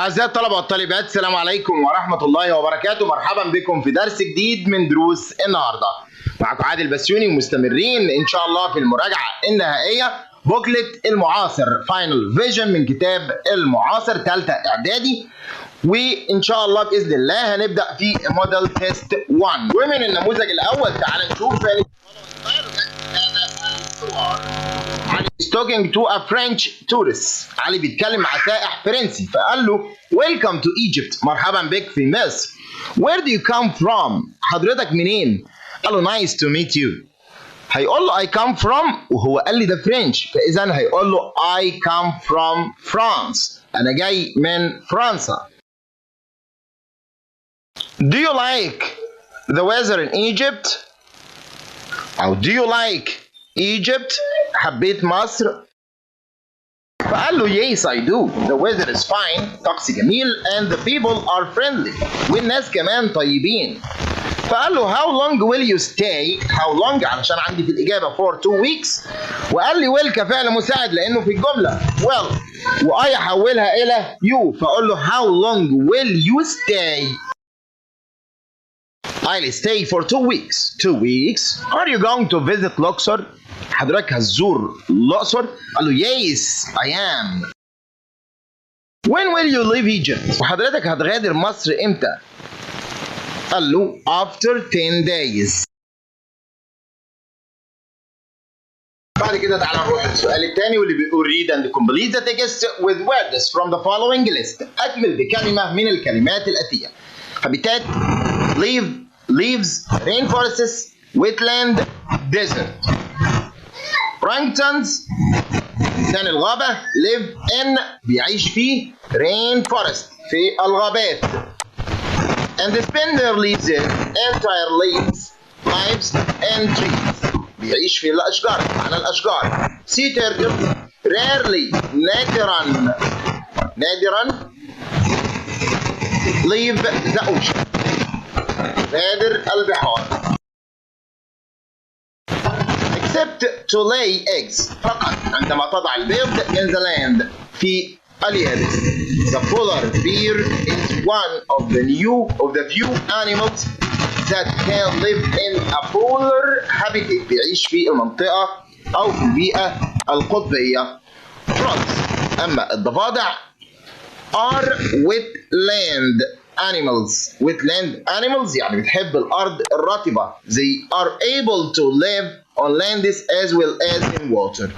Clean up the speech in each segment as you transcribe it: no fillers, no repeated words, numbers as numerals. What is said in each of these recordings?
أعزائي الطلبة والطالبات، السلام عليكم ورحمة الله وبركاته. مرحبا بكم في درس جديد من دروس النهارده. معكم عادل بسيوني ومستمرين إن شاء الله في المراجعة النهائية بوكلت المعاصر فاينل فيجن من كتاب المعاصر ثالثة اعدادي. وإن شاء الله بإذن الله هنبدأ في موديل تيست 1. ومن النموذج الأول تعال نشوف علي is talking to a French tourist. علي بيتكلم مع سائح فرنسي فقال له Welcome to Egypt. مرحبا بك في مصر. Where do you come from? حضرتك منين؟ قال له Nice to meet you. هيقول له I come from وهو قال لي ده فرنش، فإذا هيقول له I come from France. أنا جاي من فرنسا. Do you like the weather in Egypt? أو do you like Egypt؟ حبيت مصر؟ فقال له Yes I do. The weather is fine. طقس جميل and the people are friendly. والناس كمان طيبين. فقال له How long will you stay? How long علشان عندي في الإجابة for 2 weeks. وقال لي will كفعل مساعد لأنه في الجملة well وأي أحولها إلى you. فأقول له How long will you stay? I'll stay for 2 weeks. 2 weeks. Are you going to visit الأقصر? حضرتك هتزور الأقصر؟ قال له Yes I am. When will you leave Egypt? وحضرتك هتغادر مصر إمتى؟ قال له after 10 days. بعد كده تعالى نروح للسؤال الثاني واللي بيقول read and complete the text with words from the following list. أكمل بكلمة من الكلمات الآتية. habitat, leaves, rainforests, wetland, desert. orangutans إنسان الغابة live in بيعيش في rainforest في الغابات. and spend their lives in entire lives and trees بيعيش في الأشجار على الأشجار. sea turtle rarely نادرا leave the ocean نادر البحار. except to lay eggs فقط عندما تضع البيض in the land في اليابس. The polar bear is one of the few animals that can live in a polar habitat بيعيش في المنطقة أو في البيئة القطبية. frogs أما الضفادع are wetland animals يعني بتحب الأرض الرطبة. they are able to live on land as well as in water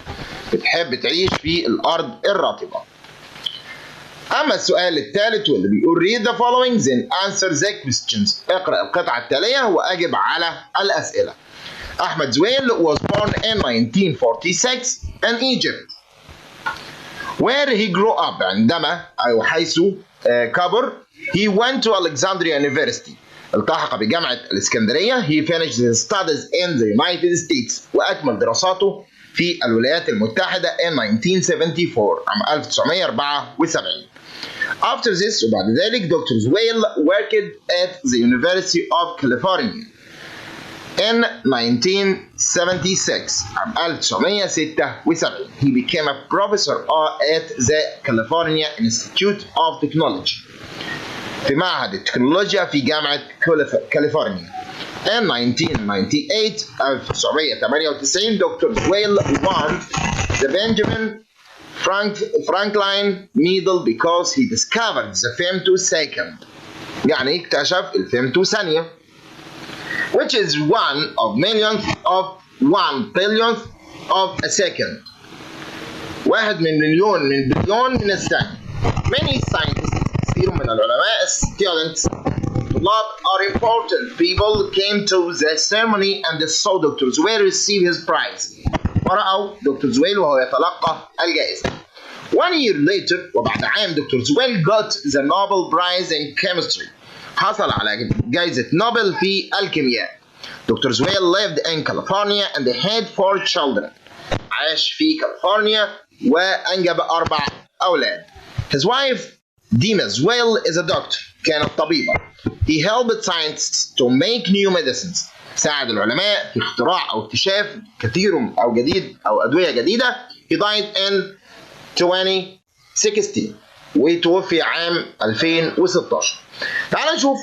بتحب تعيش في الأرض الرطبة. أما السؤال الثالث واللي بيقول read the following then answer the questions. اقرأ القطعة التالية وأجب على الأسئلة. أحمد زويل was born in 1946 in Egypt. Where he grew up عندما أو حيث كبر. He went to Alexandria University. التحق بجامعة الإسكندرية. He finished his studies in the United States. وأكمل دراساته في الولايات المتحدة in 1974 عام 1974. After this وبعد ذلك Dr. Zweil worked at the University of California in 1976 عام 1976. He became a professor at the California Institute of Technology في معهد التكنولوجيا في جامعة كاليفورنيا. In 1998 Dr. Zweil won the Benjamin Franklin Medal because he discovered the femtosecond يعني اكتشف الفيمتوثانية which is 1 of millionth of 1 billionth of a second. 1 من مليون من بليون من الثانية. Many scientists كثير من العلماء students طلاب are important people came to the ceremony and saw Dr. Zweil receive his prize. ورأوا دكتور زويل وهو يتلقى الجائزة. 1 year later وبعد عام دكتور زويل got the Nobel Prize in Chemistry. حصل على جائزة نوبل في الكيمياء. دكتور زويل lived in California and had 4 children. عاش في كاليفورنيا وأنجب 4 أولاد. His wife Dima Zweil is a doctor. كانت طبيبة. He helped scientists to make new medicines. ساعد العلماء في اختراع أو اكتشاف كثير أو جديد أو أدوية جديدة. He died in 2016. وتوفي عام 2016. تعال نشوف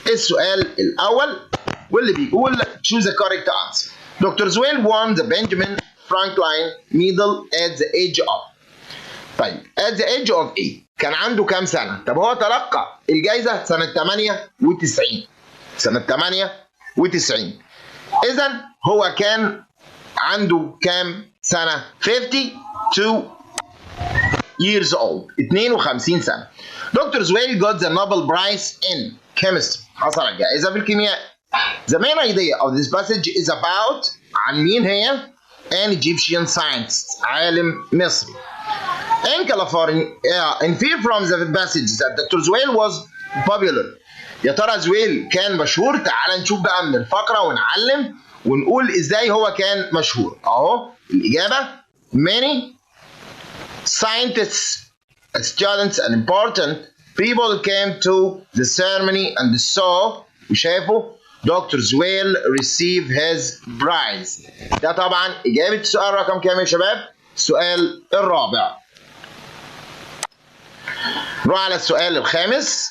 السؤال الأول واللي بيقول choose the correct answer. Dr. Zweil won the Benjamin Franklin Medal at the age of. طيب at the age of ايه؟ كان عنده كام سنة؟ طب هو تلقى الجائزة سنة 98. سنة 98. إذا هو كان عنده كام سنة؟ 52 years old. 52 سنة. Dr. Zweil got the Nobel Prize in chemistry. حصل على جائزة في الكيمياء. The main idea of this passage is about عن مين هي؟ An Egyptian scientist. عالم مصري. In California, infer from the passage that Dr. Zweil was popular. يا ترى زويل كان مشهور؟ تعال نشوف بقى من الفقرة ونعلم ونقول ازاي هو كان مشهور. اهو الإجابة many scientists, students and important people came to the ceremony and saw وشافوا Dr. Zweil receive his prize. ده طبعا إجابة السؤال رقم كام يا شباب؟ السؤال الرابع. نروح على السؤال الخامس.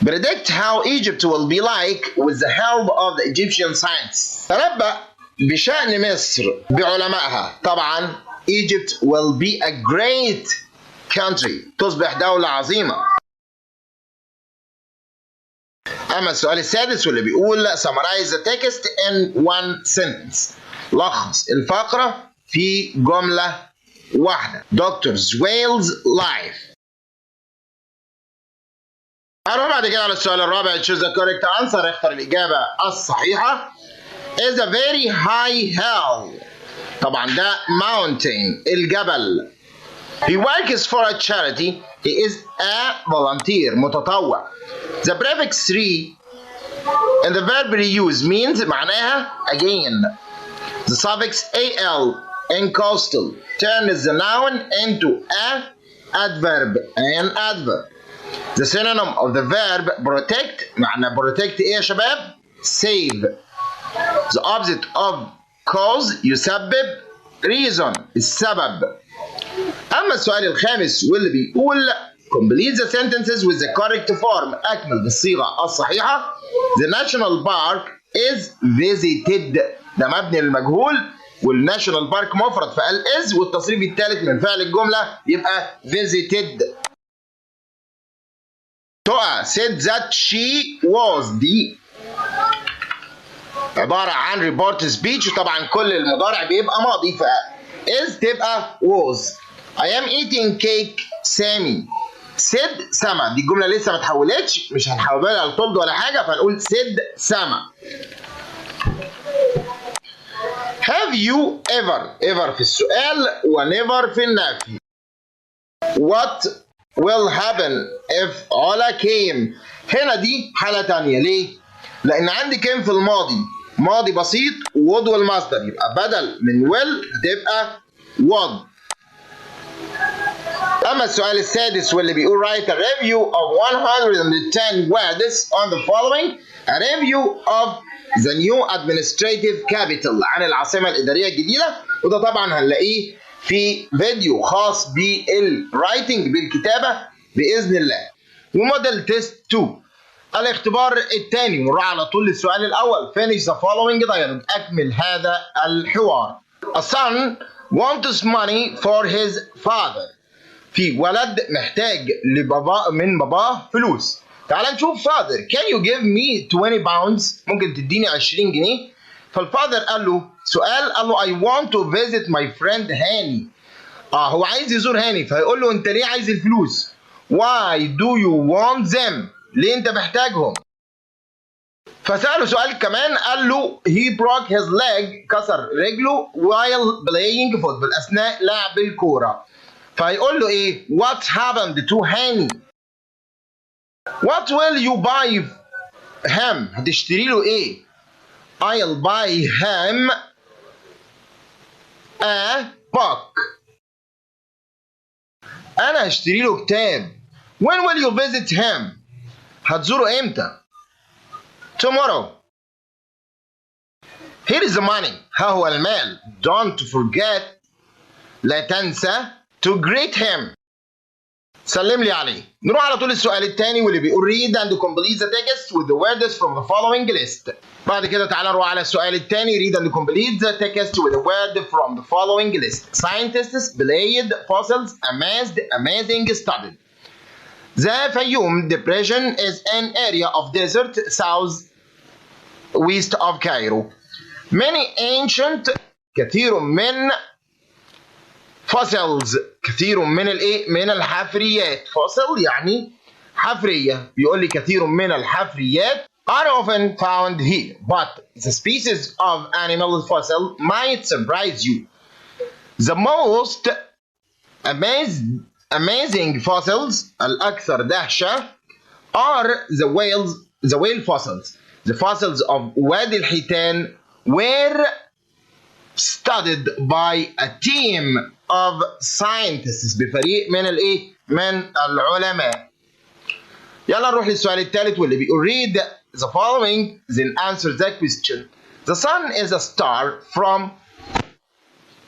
Predict how Egypt will be like with the help of the Egyptian science. تنبأ بشأن مصر بعلمائها. طبعا Egypt will be a great country. تصبح دولة عظيمة. أما السؤال السادس واللي بيقول summarize the text in one sentence. لخص الفقرة في جملة واحدة. Dr. Zweil's life. أروح بعد كده على السؤال الرابع. choose the correct answer. اختر الإجابة الصحيحة. is a very high hill. طبعا ده mountain الجبل. he works for a charity. he is a volunteer متطوع. the prefix 3 and the verb reuse means معناها again. the suffix al in coastal turns the noun into a adverb an adverb. the synonym of the verb protect معنى protect ايه يا شباب؟ save. the opposite of cause يسبب reason السبب. أما السؤال الخامس واللي بيقول complete the sentences with the correct form. أكمل بالصيغة الصحيحة. the national park is visited. ده مبني للمجهول والناشونال بارك مفرد فقال is والتصريف الثالث من فعل الجملة يبقى visited. تقى said that she was دي عبارة عن report speech وطبعا كل المضارع بيبقى ماضي ف is تبقى was. I am eating cake سامي. said سما دي الجملة لسه ما اتحولتش مش هنحولها لطلب ولا حاجة فنقول said سما. have you ever في السؤال ونيفر في النفي. what will happen if علا came. هنا دي حالة تانية ليه؟ لأن عندي came في الماضي ماضي بسيط would والمصدر يبقى بدل من will هتبقى would. أما السؤال السادس واللي بيقول write a review of 110 words on the following. a review of the new administrative capital عن العاصمة الإدارية الجديدة وده طبعا هنلاقيه في فيديو خاص بالرايتنج بالكتابة بإذن الله. وموديل تيست 2 الاختبار الثاني. ونروح على طول للسؤال الأول finish the following dialogue. أكمل هذا الحوار. a son wants money for his father. في ولد محتاج من باباه فلوس. تعال نشوف father can you give me 20 pounds ممكن تديني 20 جنيه. فالفاذر قال له سؤال قال له I want to visit my friend هاني. هو عايز يزور هاني فهيقول له انت ليه عايز الفلوس؟ why do you want them ليه انت محتاجهم؟ فسأله سؤال كمان قال له he broke his leg كسر رجله while playing football أثناء لعب الكورة. فهيقول له ايه what happened to هاني. what will you buy him هتشتري له ايه؟ I'll buy him a book. أنا هشتري له كتاب. When will you visit him؟ هتزوره إمتى؟ Tomorrow. Here is the money. ها هو المال. Don't forget لا تنسى to greet him. سلم لي عليه. نروح على طول السؤال الثاني واللي بيقول read and complete the text with the words from the following list. بعد كده تعالى نروح على السؤال الثاني read and complete the text with the word from the following list. Scientists played fossils amazed amazing studied. The Fayoum Depression is an area of desert southwest of Cairo. Many ancient كثير من fossils كثير من الايه؟ من الحفريات. fossil يعني حفرية. بيقول لي كثير من الحفريات are often found here, but the species of animal fossil might surprise you. The most amazing fossils الأكثر دهشة are the whale fossils. The fossils of وادي الحيتان were studied by a team of scientists بفريق من الايه؟ من العلماء. يلا نروح للسؤال الثالث واللي بيقول read the following then answer the question. The sun is a star from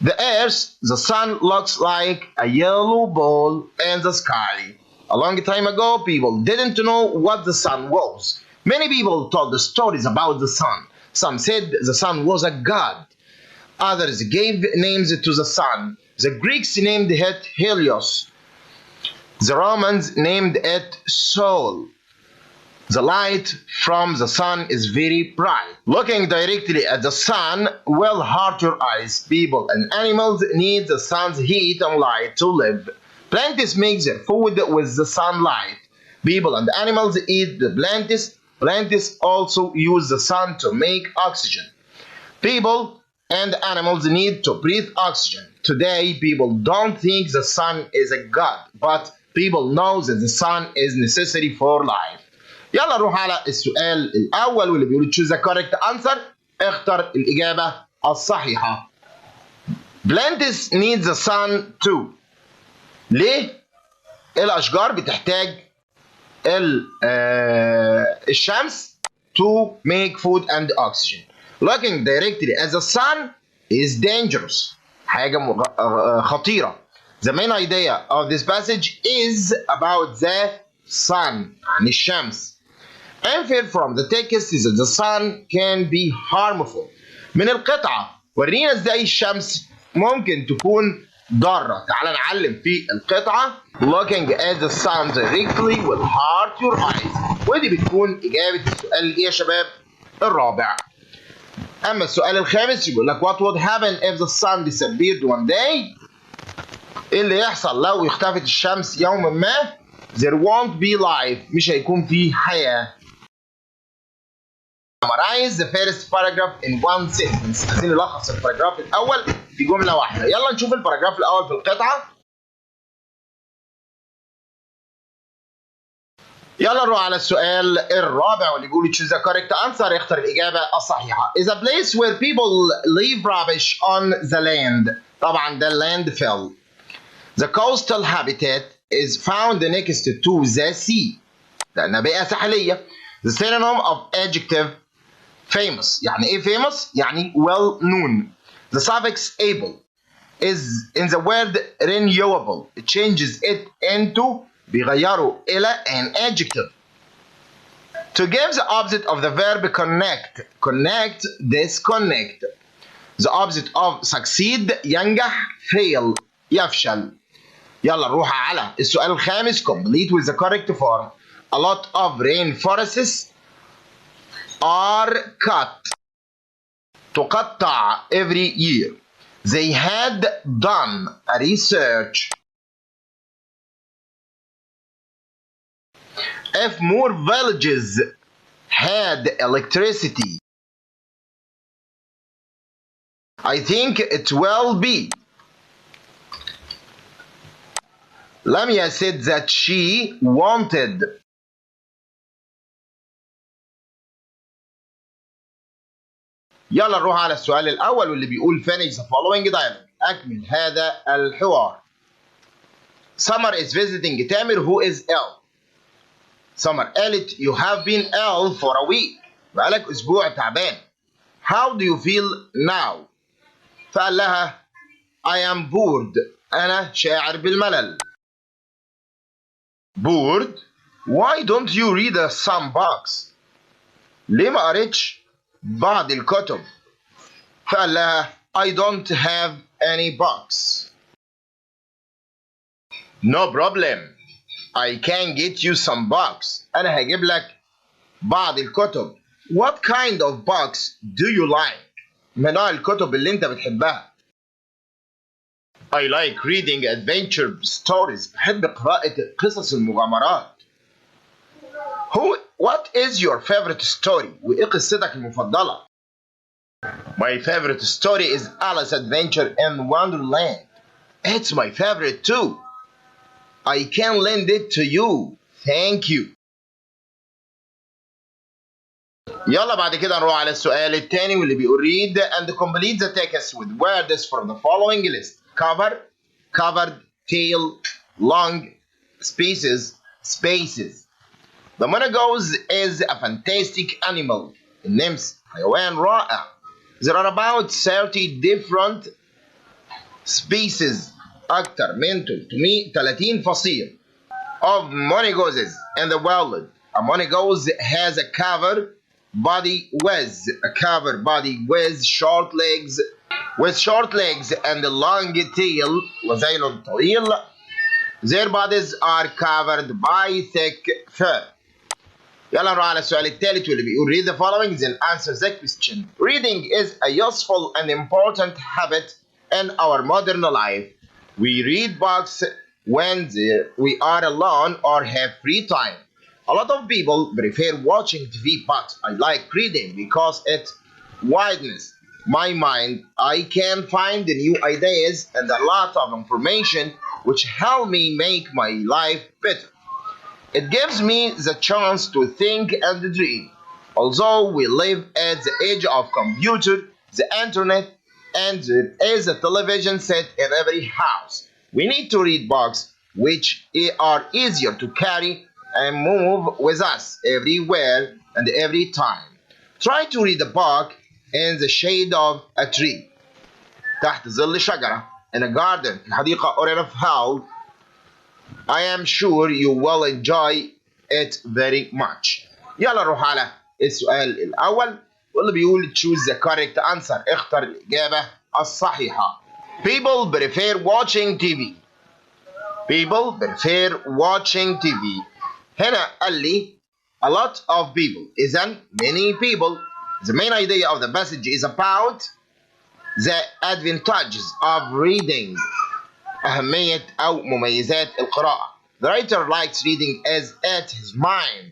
the earth. The sun looks like a yellow ball in the sky. A long time ago, people didn't know what the sun was. Many people told the stories about the sun. Some said the sun was a god. Others gave names to the sun. The Greeks named it Helios. The Romans named it Sol. The light from the sun is very bright. Looking directly at the sun will hurt your eyes. People and animals need the sun's heat and light to live. Plants make their food with the sunlight. People and animals eat the plants. Plants also use the sun to make oxygen. People and animals need to breathe oxygen. Today, people don't think the sun is a god, but people know that the sun is necessary for life. يلا نروح على السؤال الأول واللي بيقول choose the correct answer. اختر الإجابة الصحيحة. Plants need the sun too. ليه؟ الأشجار بتحتاج الشمس to make food and oxygen. Looking directly at the sun is dangerous. حاجة خطيرة. The main idea of this passage is about the sun عن الشمس. Infer from the text is that the sun can be harmful. من القطعة ورينا ازاي الشمس ممكن تكون ضارة. تعال نعلم في القطعة. Looking at the sun directly will hurt your eyes. ودي بتكون إجابة السؤال إيه يا شباب؟ الرابع. أما السؤال الخامس يقول لك what would happen if the sun disappeared one day؟ إيه اللي يحصل لو اختفت الشمس يوما ما؟ There won't be life. مش هيكون في حياة. Summarize the first paragraph in one sentence. عايزين نلخص الباراجراف الأول في جملة واحدة. يلا نشوف الباراجراف الأول في القطعة. يلا نروح على السؤال الرابع واللي يقول choose the correct answer. اختر الإجابة الصحيحة. Is a place where people leave rubbish on the land. طبعا ده landfill. The coastal habitat is found next to the sea. لأنها بيئة ساحلية. The synonym of adjective famous. يعني إيه famous؟ يعني well known. The suffix able is in the word renewable. It changes it into بيغيره إلى an adjective. To give the opposite of the verb connect. Connect, disconnect. The opposite of succeed ينجح fail يفشل. يلا نروح على السؤال الخامس. Complete with the correct form. A lot of rainforests are cut. تقطع every year. They had done a research. If more villages had electricity, I think it will be. Lamia said that she wanted. يلا نروح على السؤال الأول واللي بيقول finish the following dialogue. أكمل هذا الحوار. Summer is visiting تامر who is ill. Summer قالت you have been ill for a week. بقالك أسبوع تعبان. How do you feel now؟ فقال لها I am bored. أنا شاعر بالملل. bored. Why don't you read some books؟ ليه ما قريتش بعض الكتب؟ فقال لها I don't have any books. No problem. I can get you some books. أنا هجيب لك بعض الكتب. What kind of books do you like؟ من نوع الكتب اللي أنت بتحبها. I like reading adventure stories. بحب قراءة قصص المغامرات. What is your favorite story؟ وإيه قصتك المفضلة؟ My favorite story is Alice Adventure in Wonderland. It's my favorite too. I can lend it to you. Thank you. يلا بعد كده نروح على السؤال الثاني واللي بيقول read and complete the text with words from the following list. Cover, covered, tail, long, spaces, spaces. The monogoose is a fantastic animal. النمس حيوان رائع. There are about 30 different species أكثر من 30 فصيل of monogooses in the world. A monogoose has a covered body with short legs and a long tail وذيل طويل. Their bodies are covered by thick fur. يلا نروح على السؤال الثالث واللي بيقول read the following then answer the question. Reading is a useful and important habit in our modern life. We read books when we are alone or have free time. A lot of people prefer watching TV, but I like reading because it widens my mind. I can find new ideas and a lot of information which help me make my life better. It gives me the chance to think and dream. Although we live at the age of computer, the internet, and there is a television set in every house, we need to read books which are easier to carry and move with us everywhere and every time. Try to read a book in the shade of a tree. تحت ظل شجرة. In a garden. في حديقة or in a field. I am sure you will enjoy it very much. يلا نروح على السؤال الأول واللي بيقول choose the correct answer. اختر الإجابة الصحيحة. People prefer watching TV. People prefer watching TV. هنا قال لي a lot of people. إذن many people. The main idea of the passage is about the advantages of reading. أهمية أو مميزات القراءة. The writer likes reading as it his mind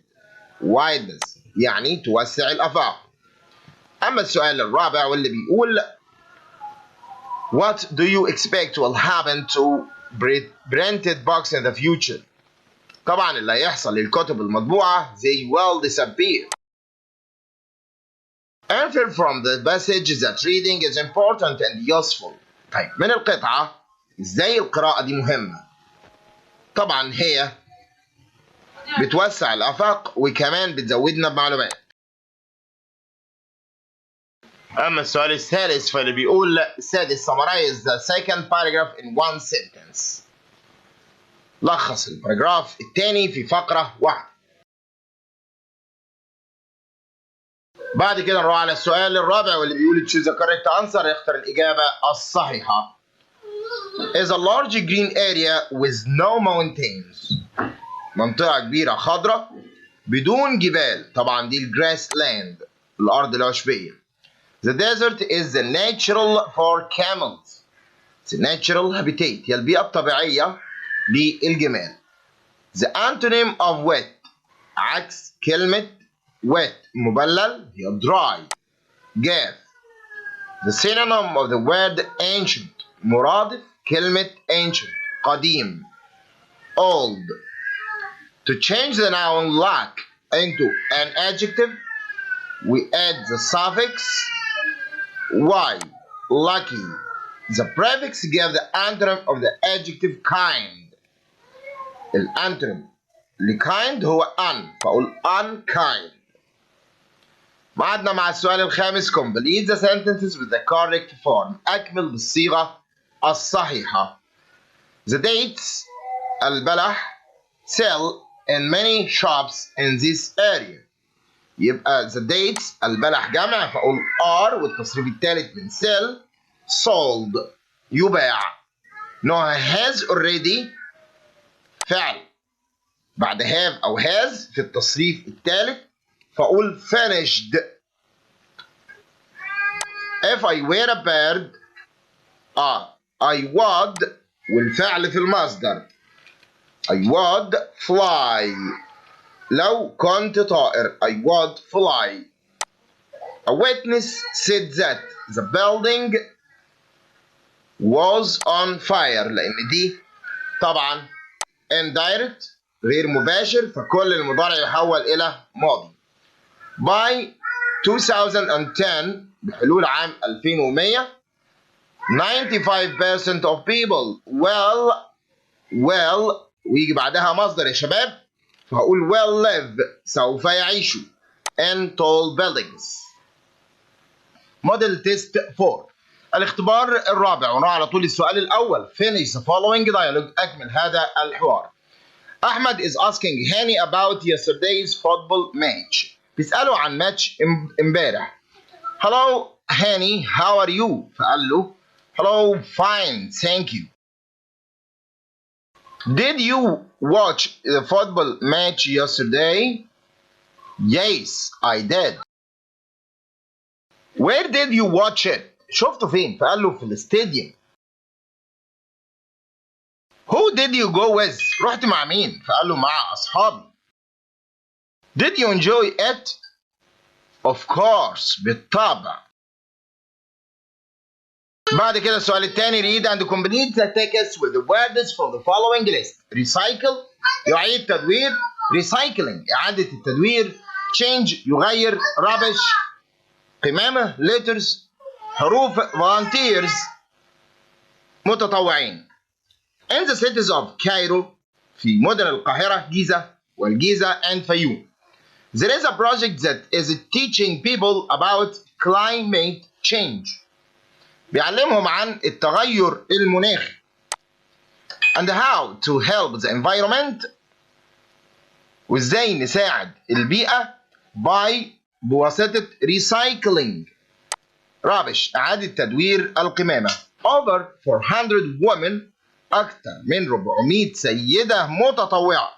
widens. يعني توسع الآفاق. أما السؤال الرابع واللي بيقول What do you expect will happen to printed books in the future؟ طبعا اللي هيحصل للكتب المطبوعة they will disappear. Infer from the passage that reading is important and useful. طيب من القطعة ازاي القراءة دي مهمة؟ طبعا هي بتوسع الآفاق وكمان بتزودنا بمعلومات. أما السؤال الثالث فاللي بيقول السادس summarize the second paragraph in one sentence. لخص الباراجراف الثاني في فقرة واحدة. بعد كده نروح على السؤال الرابع واللي بيقول choose the correct answer. اختر الإجابة الصحيحة. is a large green area with no mountains. منطقة كبيرة خضراء بدون جبال. طبعا دي الجراس لاند الأرض العشبية. The desert is the natural for camels. The natural habitat هي البيئة الطبيعية للجمال. The antonym of wet عكس كلمة wet مبلل هي dry جاف. The synonym of the word ancient مرادف كلمة ancient قديم old. To change the noun lack into an adjective we add the suffix y lucky. The prefix gives the antonym of the adjective kind. الانتونيم لkind هو un فأقول unkind. بعدنا مع السؤال الخامس complete the sentences with the correct form. أكمل بالصيغة الصحيحة. The dates البلح sell in many shops in this area. يبقى the dates البلح جمع فأقول are والتصريف الثالث من sell sold يباع. نوع has already فعل بعد have أو has في التصريف الثالث فأقول finished. If I were a bird I would والفعل في المصدر I would fly. لو كنت طائر I would fly. A witness said that the building was on fire. لأن دي طبعا indirect غير مباشر فكل المضارع يحول إلى ماضي. By 2010 بحلول عام 2100 95% of people will ويجي بعدها مصدر يا شباب فهقول will live سوف يعيشوا in tall buildings. موديل تيست 4 الاختبار الرابع ونروح على طول السؤال الأول. Finish the following dialogue أكمل هذا الحوار. أحمد is asking Hani about yesterday's football match. بيسأله عن ماتش امبارح. Hello Hani, how are you؟ فقال له Hello, fine, thank you. Did you watch the football match yesterday? Yes, I did. Where did you watch it? شفته فين؟ فقال له في الاستاديوم. Who did you go with? رحت مع مين؟ فقال له مع أصحابي. Did you enjoy it? Of course, بالطبع. بعد كده السؤال الثاني read and complete the text with the words from the following list. Recycle يعيد تدوير. Recycling إعادة التدوير. Change يغير. Rubbish قمامة. Letters حروف. Volunteers متطوعين. In the cities of Cairo في مدن القاهرة جيزة والجيزة and فيوم. There is a project that is teaching people about climate change. بيعلمهم عن التغير المناخي and how to help the environment وازاي نساعد البيئة بواسطة recycling rubbish إعادة تدوير القمامة. Over 400 women أكثر من 400 سيدة متطوعة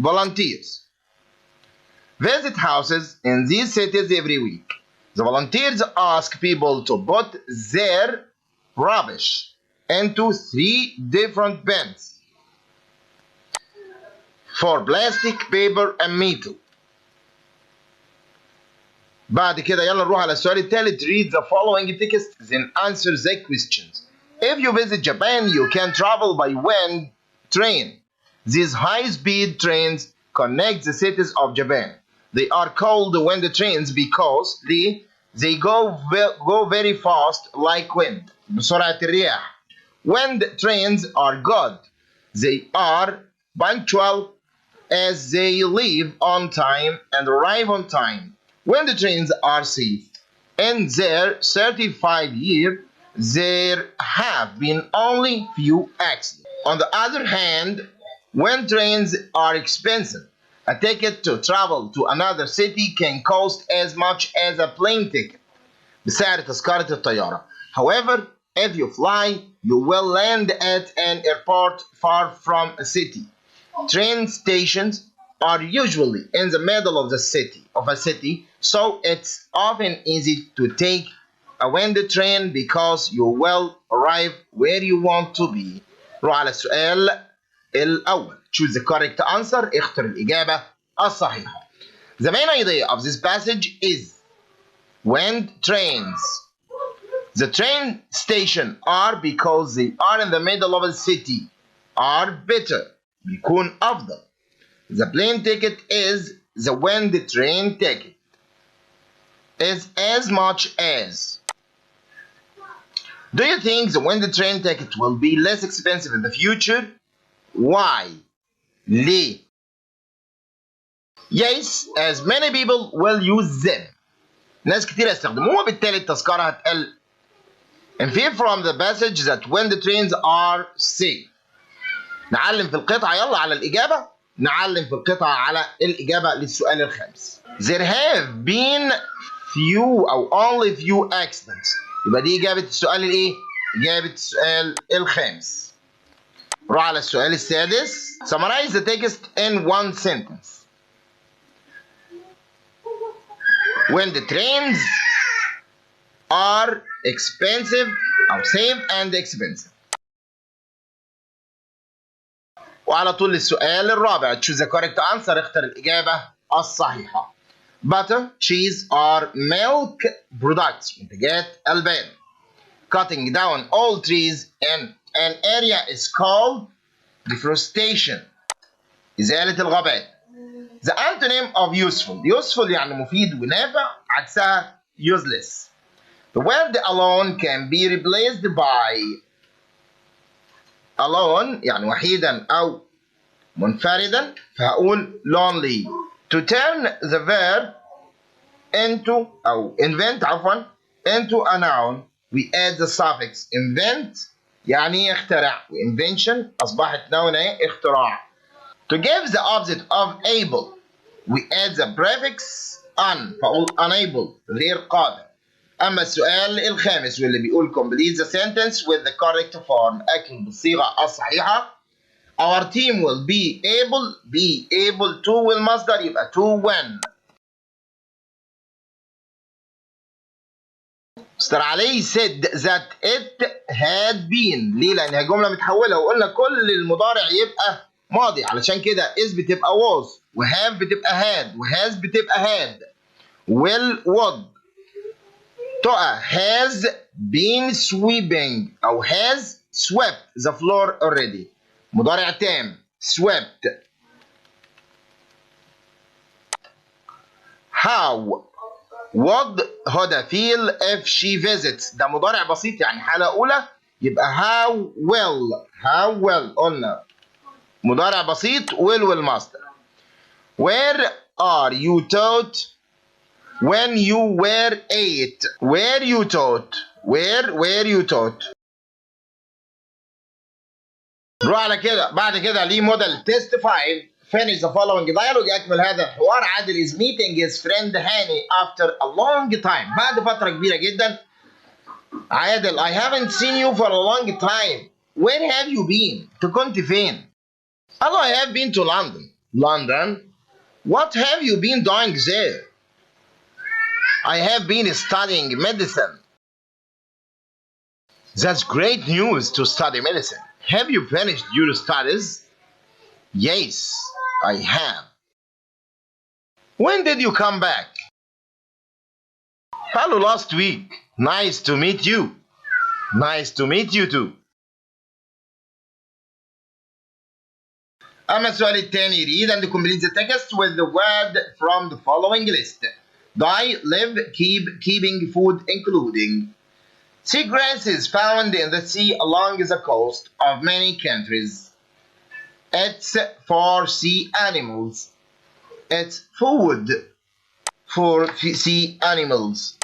volunteers visit houses in these cities every week. The volunteers ask people to put their rubbish into 3 different bins for plastic, paper and metal. بعد كده يلا نروح على السؤال الثالث. Read the following text then answer the questions. If you visit Japan, you can travel by wind train. These high-speed trains connect the cities of Japan. They are called wind trains because they go very fast like wind. بسرعة الرياح. Wind trains are good. They are punctual as they leave on time and arrive on time. Wind trains are safe. In their 35 years, there have been only few accidents. On the other hand, wind trains are expensive. A ticket to travel to another city can cost as much as a plane ticket. بسعر تذكرة الطيارة. However, if you fly, you will land at an airport far from a city. Train stations are usually in the middle of a city, so it's often easy to take a wind train because you will arrive where you want to be. روح على السؤال الأول. Choose the correct answer. اختر الإجابة الصحيحة. The main idea of this passage is wind trains. The train station are because they are in the middle of a city are better. بيكون أفضل. The plane ticket is the wind train ticket is as much as. Do you think the wind train ticket will be less expensive in the future? Why? ليه؟ Yes, as many people will use them. ناس كتير يستخدموها وبالتالي التذكرة هتقل. Infer from the passage that wind trains are safe. نعلم في القطعة يلا على الإجابة. نعلم في القطعة على الإجابة للسؤال الخامس. There have been few أو only few accidents. يبقى دي إجابة السؤال الإيه؟ إجابة السؤال الخامس. نروح على السؤال السادس. Summarize the text in one sentence. When the trains are expensive أو safe and expensive. وعلى طول السؤال الرابع. Choose the correct answer. اختر الإجابة الصحيحة. Butter, cheese are milk products. منتجات البان. Cutting down all trees in an area is called deforestation. إزالة الغابات. The antonym of useful. Useful يعني مفيد ونافع، عكسها useless. The word alone can be replaced by alone يعني وحيدا أو منفردا، فهقول lonely. To turn the verb into أو invent عفوا into a noun we add the suffix invent يعني يخترع، invention أصبحت noun اختراع. To give the opposite of able we add the prefix un فأقول unable غير قادر. أما السؤال الخامس واللي بيقول complete the sentence with the correct form أكمل بالصيغة الصحيحة. Our team will be able to والمصدر يبقى to when. مستر علي said that it had been. ليه؟ لأنها جملة متحولة وقلنا كل المضارع يبقى ماضي، علشان كده is بتبقى was وhave بتبقى had وhas بتبقى had will would. تقى has been sweeping أو has swept the floor already. مضارع تام swept. How would هدى feel if she visits. ده مضارع بسيط يعني حالة أولى، يبقى how will قلنا مضارع بسيط will والمصدر. Where are you taught when you were 8. Where you taught نروح على كده بعد كده ليه موديل تيست 5. Finish the following dialogue. أكمل هذا الحوار. عادل is meeting his friend هاني after a long time. بعد فترة كبيرة جدا. عادل I haven't seen you for a long time. Where have you been? أنت كنت فين؟ قال له I have been to London. London? What have you been doing there? I have been studying medicine. That's great news to study medicine. Have you finished your studies? Yes, I have. When did you come back? Hello, last week. Nice to meet you. Nice to meet you too. أما السؤال الثاني read and complete the text with the word from the following list. Die, live, keep, keeping, food, including. Seagrass is found in the sea along the coast of many countries. It's for sea animals. It's food for sea animals.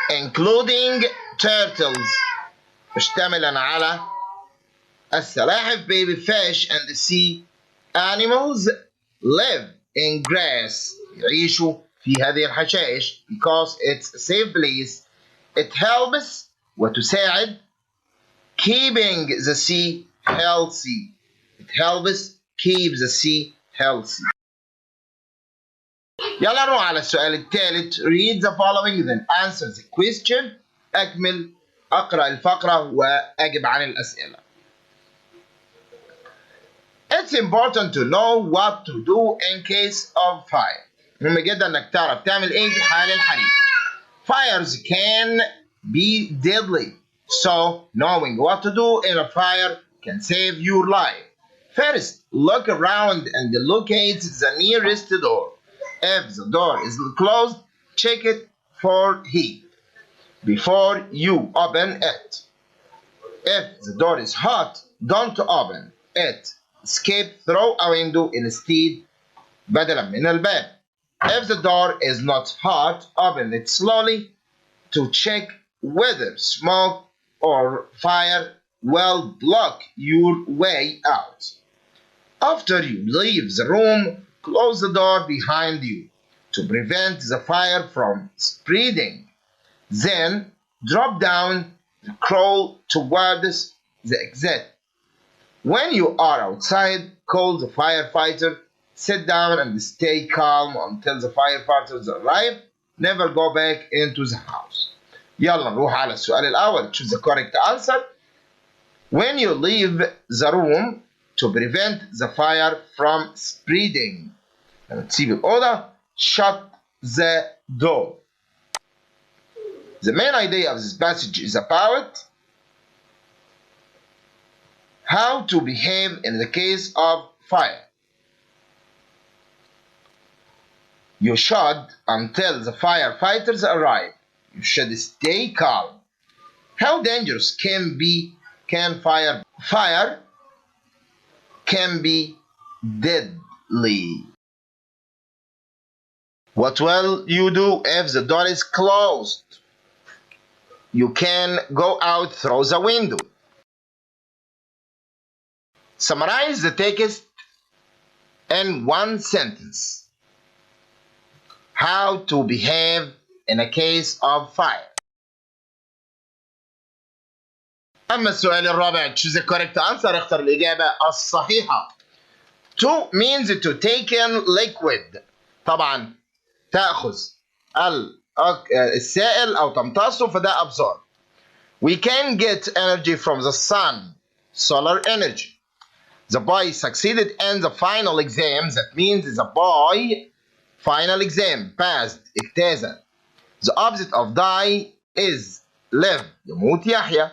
Including turtles. مشتملا على السلاحف baby fish and the sea animals live in grass. يعيشوا في هذه الحشائش because it's a safe place. It helps وتساعد keeping the sea healthy. It helps keep the sea healthy. يلا نروح على السؤال الثالث. Read the following then answer the question. أكمل أقرأ الفقرة وأجب عن الأسئلة. It's important to know what to do in case of fire. مهم جدا إنك تعرف تعمل إيه في حال الحريق. Fires can be deadly, so knowing what to do in a fire can save your life. First, look around and locate the nearest door. If the door is closed, check it for heat before you open it. If the door is hot, don't open it. Escape through a window instead بدلا من الباب. If the door is not hot, open it slowly to check whether smoke or fire will block your way out. After you leave the room, close the door behind you to prevent the fire from spreading. Then drop down and crawl towards the exit. When you are outside, call the firefighter, sit down and stay calm until the firefighters arrive. Never go back into the house. يلا نروح على السؤال الأول. Choose the correct answer. When you leave the room to prevent the fire from spreading. لما تسيب الأوضة, shut the door. The main idea of this passage is about how to behave in the case of fire. You should until the firefighters arrive. You should stay calm. How dangerous can fire? Fire can be deadly. What will you do if the door is closed? You can go out through the window. Summarize the text in one sentence. How to behave in a case of fire. أما السؤال الرابع, choose the correct answer. اختر الإجابة الصحيحة. To means to take in liquid. طبعا تأخذ السائل أو تمتصه, فده absorb. We can get energy from the sun. Solar energy. The boy succeeded in the final exam. That means the boy final exam passed. اجتاز. The opposite of die is live. يموت يحيى.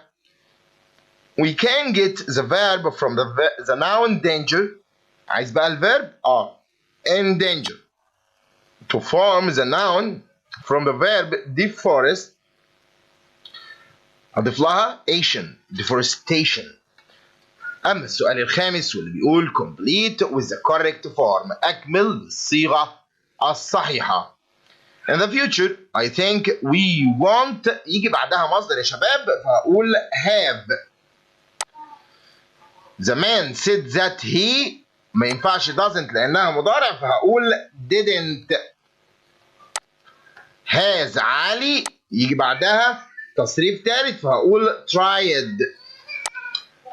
We can get the verb from the noun danger. عايز بقى الverb in danger. To form the noun from the verb deforest. أضيف لها ation. Deforestation. أما السؤال الخامس واللي بيقول complete with the correct form. أكمل بالصيغة الصحيحة. In the future, I think we want يجي بعدها مصدر يا شباب, فهقول have. The man said that he ما ينفعش doesn't لأنها مضارع, فهقول didn't. has علي يجي بعدها تصريف ثالث, فهقول tried.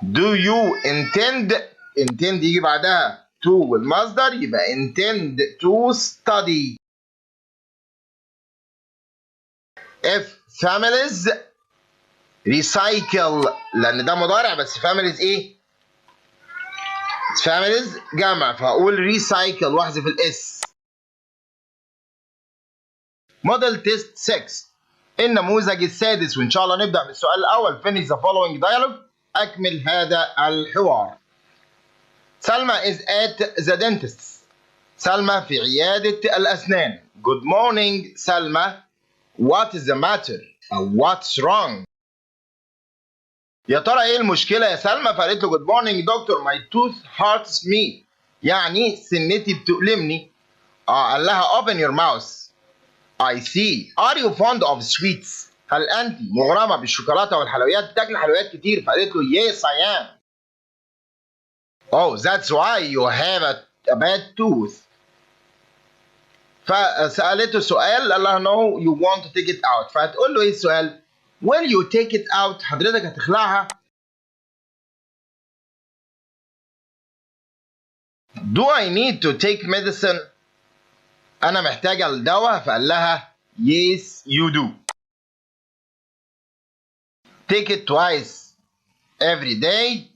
Do you intend يجي بعدها to والمصدر, يبقى intend to study. If families recycle, لأن ده مضارع بس families إيه؟ families جمع, فهقول recycle واحذف الاس. موديل تيست 6 النموذج السادس, وإن شاء الله نبدأ بالسؤال الأول. Finish the following dialogue. أكمل هذا الحوار. سلمى is at the dentist. سلمى في عيادة الأسنان. Good morning سلمى. What is the matter? What's wrong? يا ترى ايه المشكلة يا سلمى؟ فقالت له good morning doctor, my tooth hurts me. يعني سنتي بتؤلمني. قال لها open your mouth. I see. Are you fond of sweets? هل أنت مغرمة بالشوكولاتة والحلويات؟ بتاكل حلويات كتير. فقالت له yes I am. Oh that's why you have a bad tooth. فسألته سؤال, قال لها no you want to take it out. فهتقول له ايه السؤال؟ will you take it out؟ حضرتك هتخلعها؟ do I need to take medicine؟ أنا محتاجة الدواء. فقال لها yes you do. take it twice every day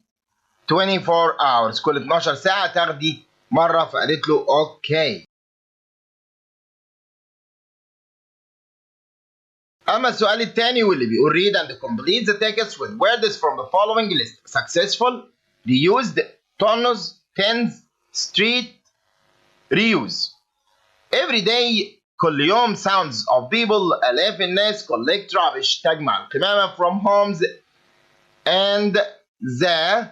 24 hours. كل 12 ساعة تاخدي مرة. فقالت له okay. أما السؤال الثاني واللي بيقول read and complete the text with words from the following list. successful, reused, tons, tens, street, reuse. every day كل يوم sounds of people آلاف الناس collect rubbish تجمع القمامة from homes and the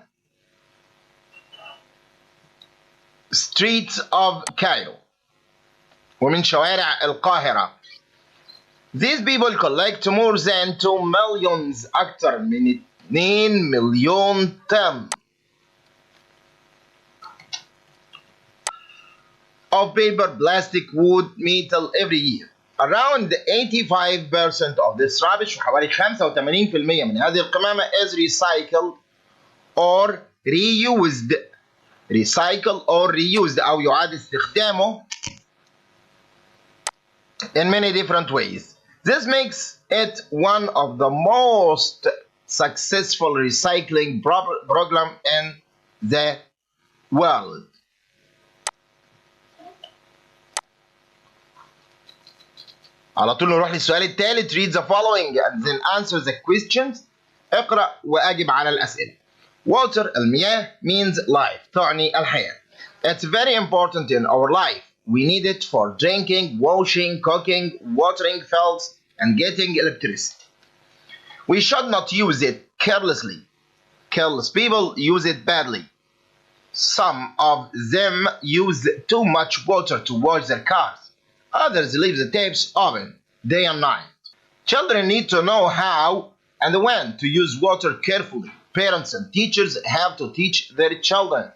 streets of Cairo ومن شوارع القاهرة. These people collect more than 2 million أكثر من 2 مليون طن of paper, plastic, wood, metal every year. Around 85% of this rubbish وحوالي 85% من هذه القمامة is recycled or reused. Recycle or reused أو يعاد استخدامه in many different ways. This makes it one of the most successful recycling program in the world. على طول نروح للسؤال الثالث. Read the following and then answer the questions. اقرأ وأجب على الأسئلة. Water المياه means life تعني الحياة. It's very important in our life. We need it for drinking, washing, cooking, watering fields, and getting electricity. We should not use it carelessly. Careless people use it badly. Some of them use too much water to wash their cars. Others leave the taps open day and night. Children need to know how and when to use water carefully. Parents and teachers have to teach their children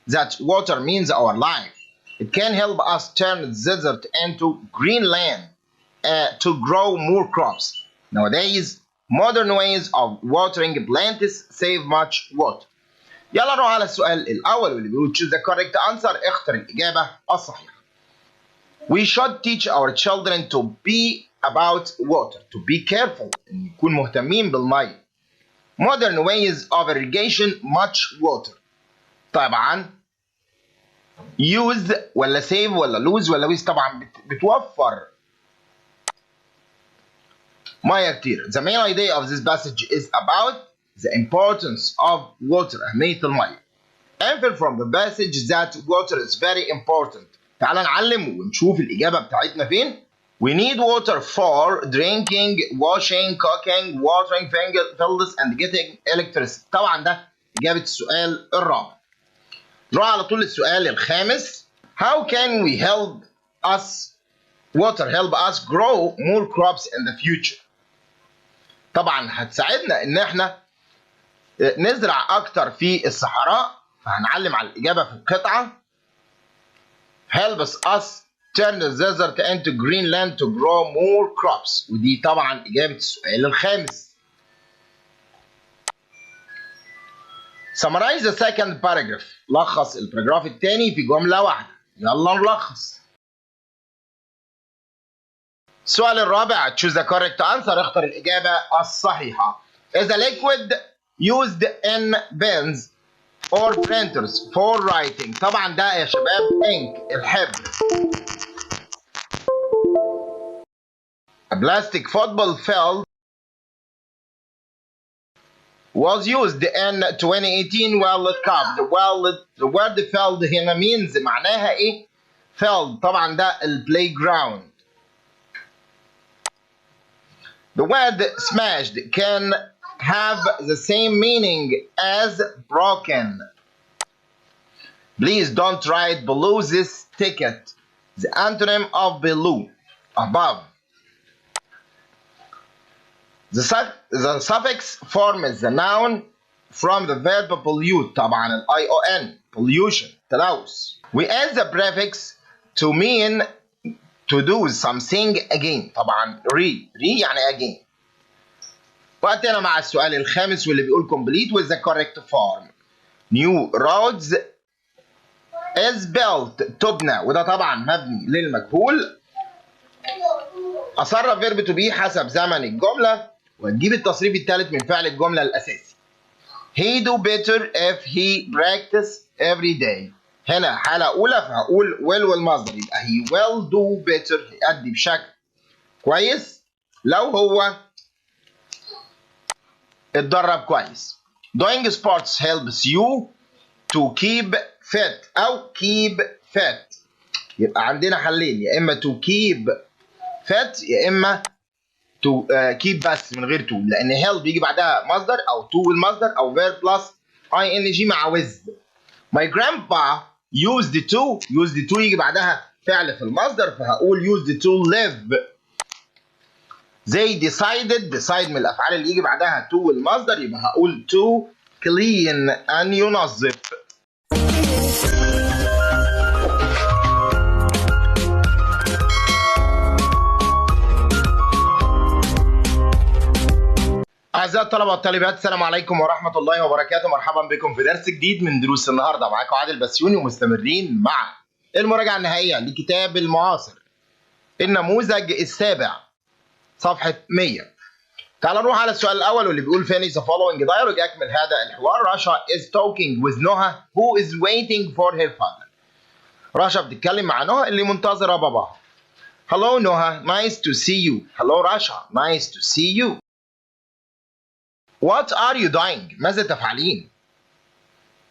that water means our life. It can help us turn the desert into green land to grow more crops. Nowadays, modern ways of watering plants save much water. يلا نروح على السؤال الأول واللي بيقول choose the correct answer. اختر الإجابة الصحيحة. We should teach our children to be about water, to be careful, إن يكون مهتمين بالمية. Modern ways of irrigation much water. طبعا use ولا save ولا lose ولا waste طبعا بتوفر مية كتير. The main idea of this passage is about the importance of water أهمية المية. Infer from the passage that water is very important. تعال نعلم ونشوف الإجابة بتاعتنا فين. We need water for drinking, washing, cooking, watering fields and getting electricity. طبعا ده إجابة السؤال الرابع. نروح على طول للسؤال الخامس. How can we help us grow more crops in the future؟ طبعا هتساعدنا إن احنا نزرع أكتر في الصحراء، فهنعلم على الإجابة في القطعة. helps us turn the desert into green land to grow more crops. ودي طبعا إجابة السؤال الخامس. Summarize the second paragraph. لخص الباراجراف الثاني في جملة واحدة. يلا نلخص. السؤال الرابع choose the correct answer. اختر الإجابة الصحيحة. Is a liquid used in pens or printers for writing. طبعا ده يا شباب ink الحبر. A plastic football field was used in 2018 World Cup. The word field هنا means معناها ايه؟ field طبعا ده playground. The word smashed can have the same meaning as broken. Please don't write below this ticket the antonym of below, above. The suffix forms the noun from the verb pollute. طبعا ion pollution تلوث. We add the prefix to mean to do something again. طبعا re يعني again. وقتنا مع السؤال الخامس واللي بيقول complete with the correct form. New roads is built تبنى، وده طبعا مبني للمجهول. أصرف verb to be حسب زمن الجملة، وتجيب التصريف الثالث من فعل الجملة الأساسي. He do better if he practice every day. هنا حالة أولى فهقول will والمصدر، يبقى he will do better هيأدي بشكل كويس لو هو اتدرب كويس. Doing sports helps you to keep fit أو keep fit. يبقى عندنا حلين، يا إما to keep fit يا إما to keep بس من غير to، لأن help بيجي بعدها مصدر أو to والمصدر أو verb plus ing مع with. My grandpa used to يجي بعدها فعل في المصدر فهقول used to live. They decided decide من الأفعال اللي يجي بعدها to المصدر، يبقى هقول to clean أن ينظف. أعزائي الطلبة والطالبات، السلام عليكم ورحمة الله وبركاته. مرحبا بكم في درس جديد من دروس النهارده. معاكم عادل بسيونى ومستمرين مع المراجعة النهائية لكتاب المعاصر النموذج السابع صفحة 100. تعال نروح على السؤال الأول واللي بيقول finish the following dialogue. أكمل هذا الحوار. Rasha is talking with Noha who is waiting for her father. رشا بتتكلم مع نهى اللي منتظرة باباها. Hello Noha, nice to see you. Hello Rasha, nice to see you. What are you doing? ماذا تفعلين؟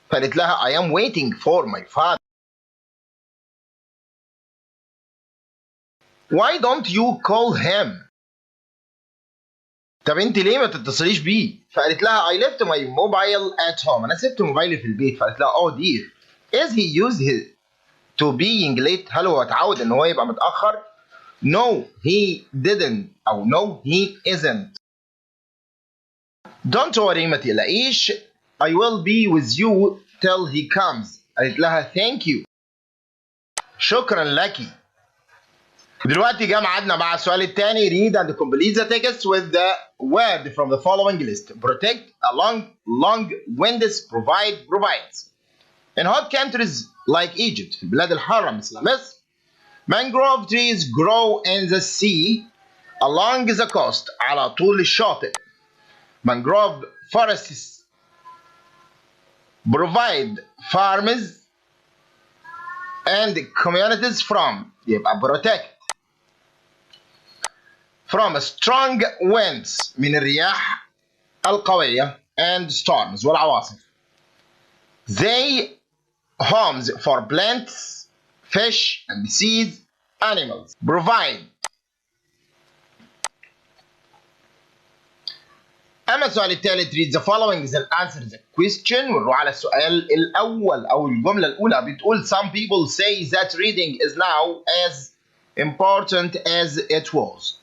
فقالت لها I am waiting for my father. Why don't you call him? طب انت ليه ما تتصليش بيه؟ فقالت لها I left my mobile at home. انا سبت موبايلي في البيت. فقالت لها oh dear. Is he used to being late? هل هو اتعود ان هو يبقى متأخر؟ No he didn't أو no he isn't. Don't worry ما تقلقيش. I will be with you till he comes. قالت لها thank you. شكرا لك. دلوقتي جه ميعادنا مع السؤال الثاني. read and complete the text with the word from the following list. protect, along, long, winds, provide, provides. In hot countries like Egypt في البلاد الحارة مثل مصر mangrove trees grow in the sea along the coast على طول الشاطئ. mangrove forests provide farms and communities from يبقى protect from strong winds من الرياح القوية and storms والعواصف. They homes for plants, fish and seeds, animals. Provide. أما السؤال الثالث read the following then answer the question. ونروح على السؤال الأول أو الجملة الأولى بتقول some people say that reading is now as important as it was.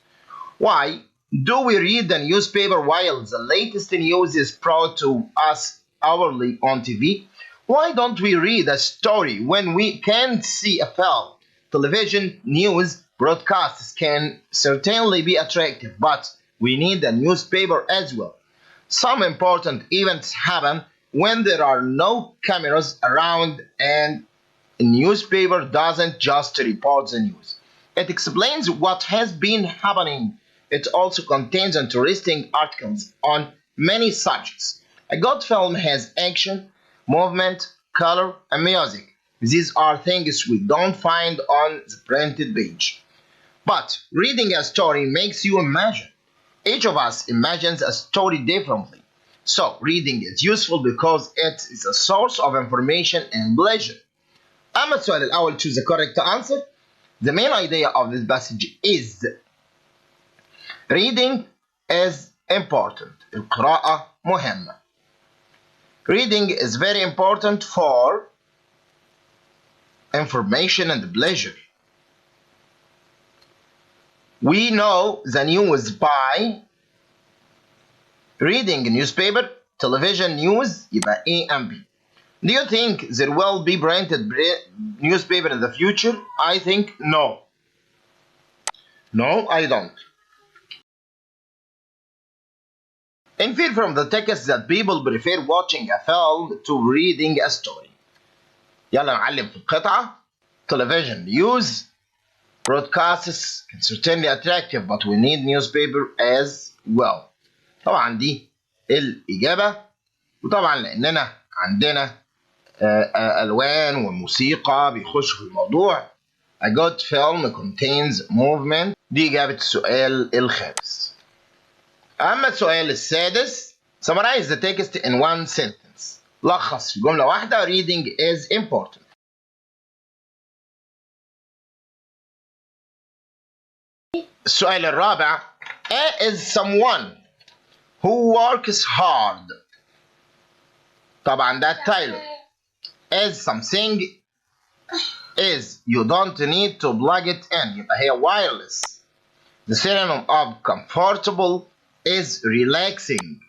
Why do we read the newspaper while the latest news is brought to us hourly on TV? Why don't we read a story when we can't see a film? Television news broadcasts can certainly be attractive, but we need a newspaper as well. Some important events happen when there are no cameras around, and a newspaper doesn't just report the news. It explains what has been happening. It also contains interesting articles on many subjects. A good film has action, movement, color, and music. These are things we don't find on the printed page. But reading a story makes you imagine. Each of us imagines a story differently. So reading is useful because it is a source of information and pleasure. أما السؤال الأول choose the correct answer. The main idea of this passage is reading is important. القراءة مهمة. Reading is very important for information and pleasure. We know the news by reading newspaper, television news يبقى A and B. Do you think there will be printed newspaper in the future? I think no. No, I don't. Infer from the text that people prefer watching a film to reading a story. يلا نعلم في القطعة. Television news broadcasts can certainly attractive but we need newspaper as well. طبعا دي الإجابة. وطبعا لأننا عندنا ألوان وموسيقى بيخشوا في الموضوع. A good film contains movement. دي إجابة السؤال الخامس. أما السؤال السادس summarize the text in one sentence. لخص في جملة واحدة. reading is important. السؤال الرابع A is someone who works hard. طبعا ده التايلور. Is something is you don't need to plug it in يبقى هي wireless. The synonym of comfortable is relaxing.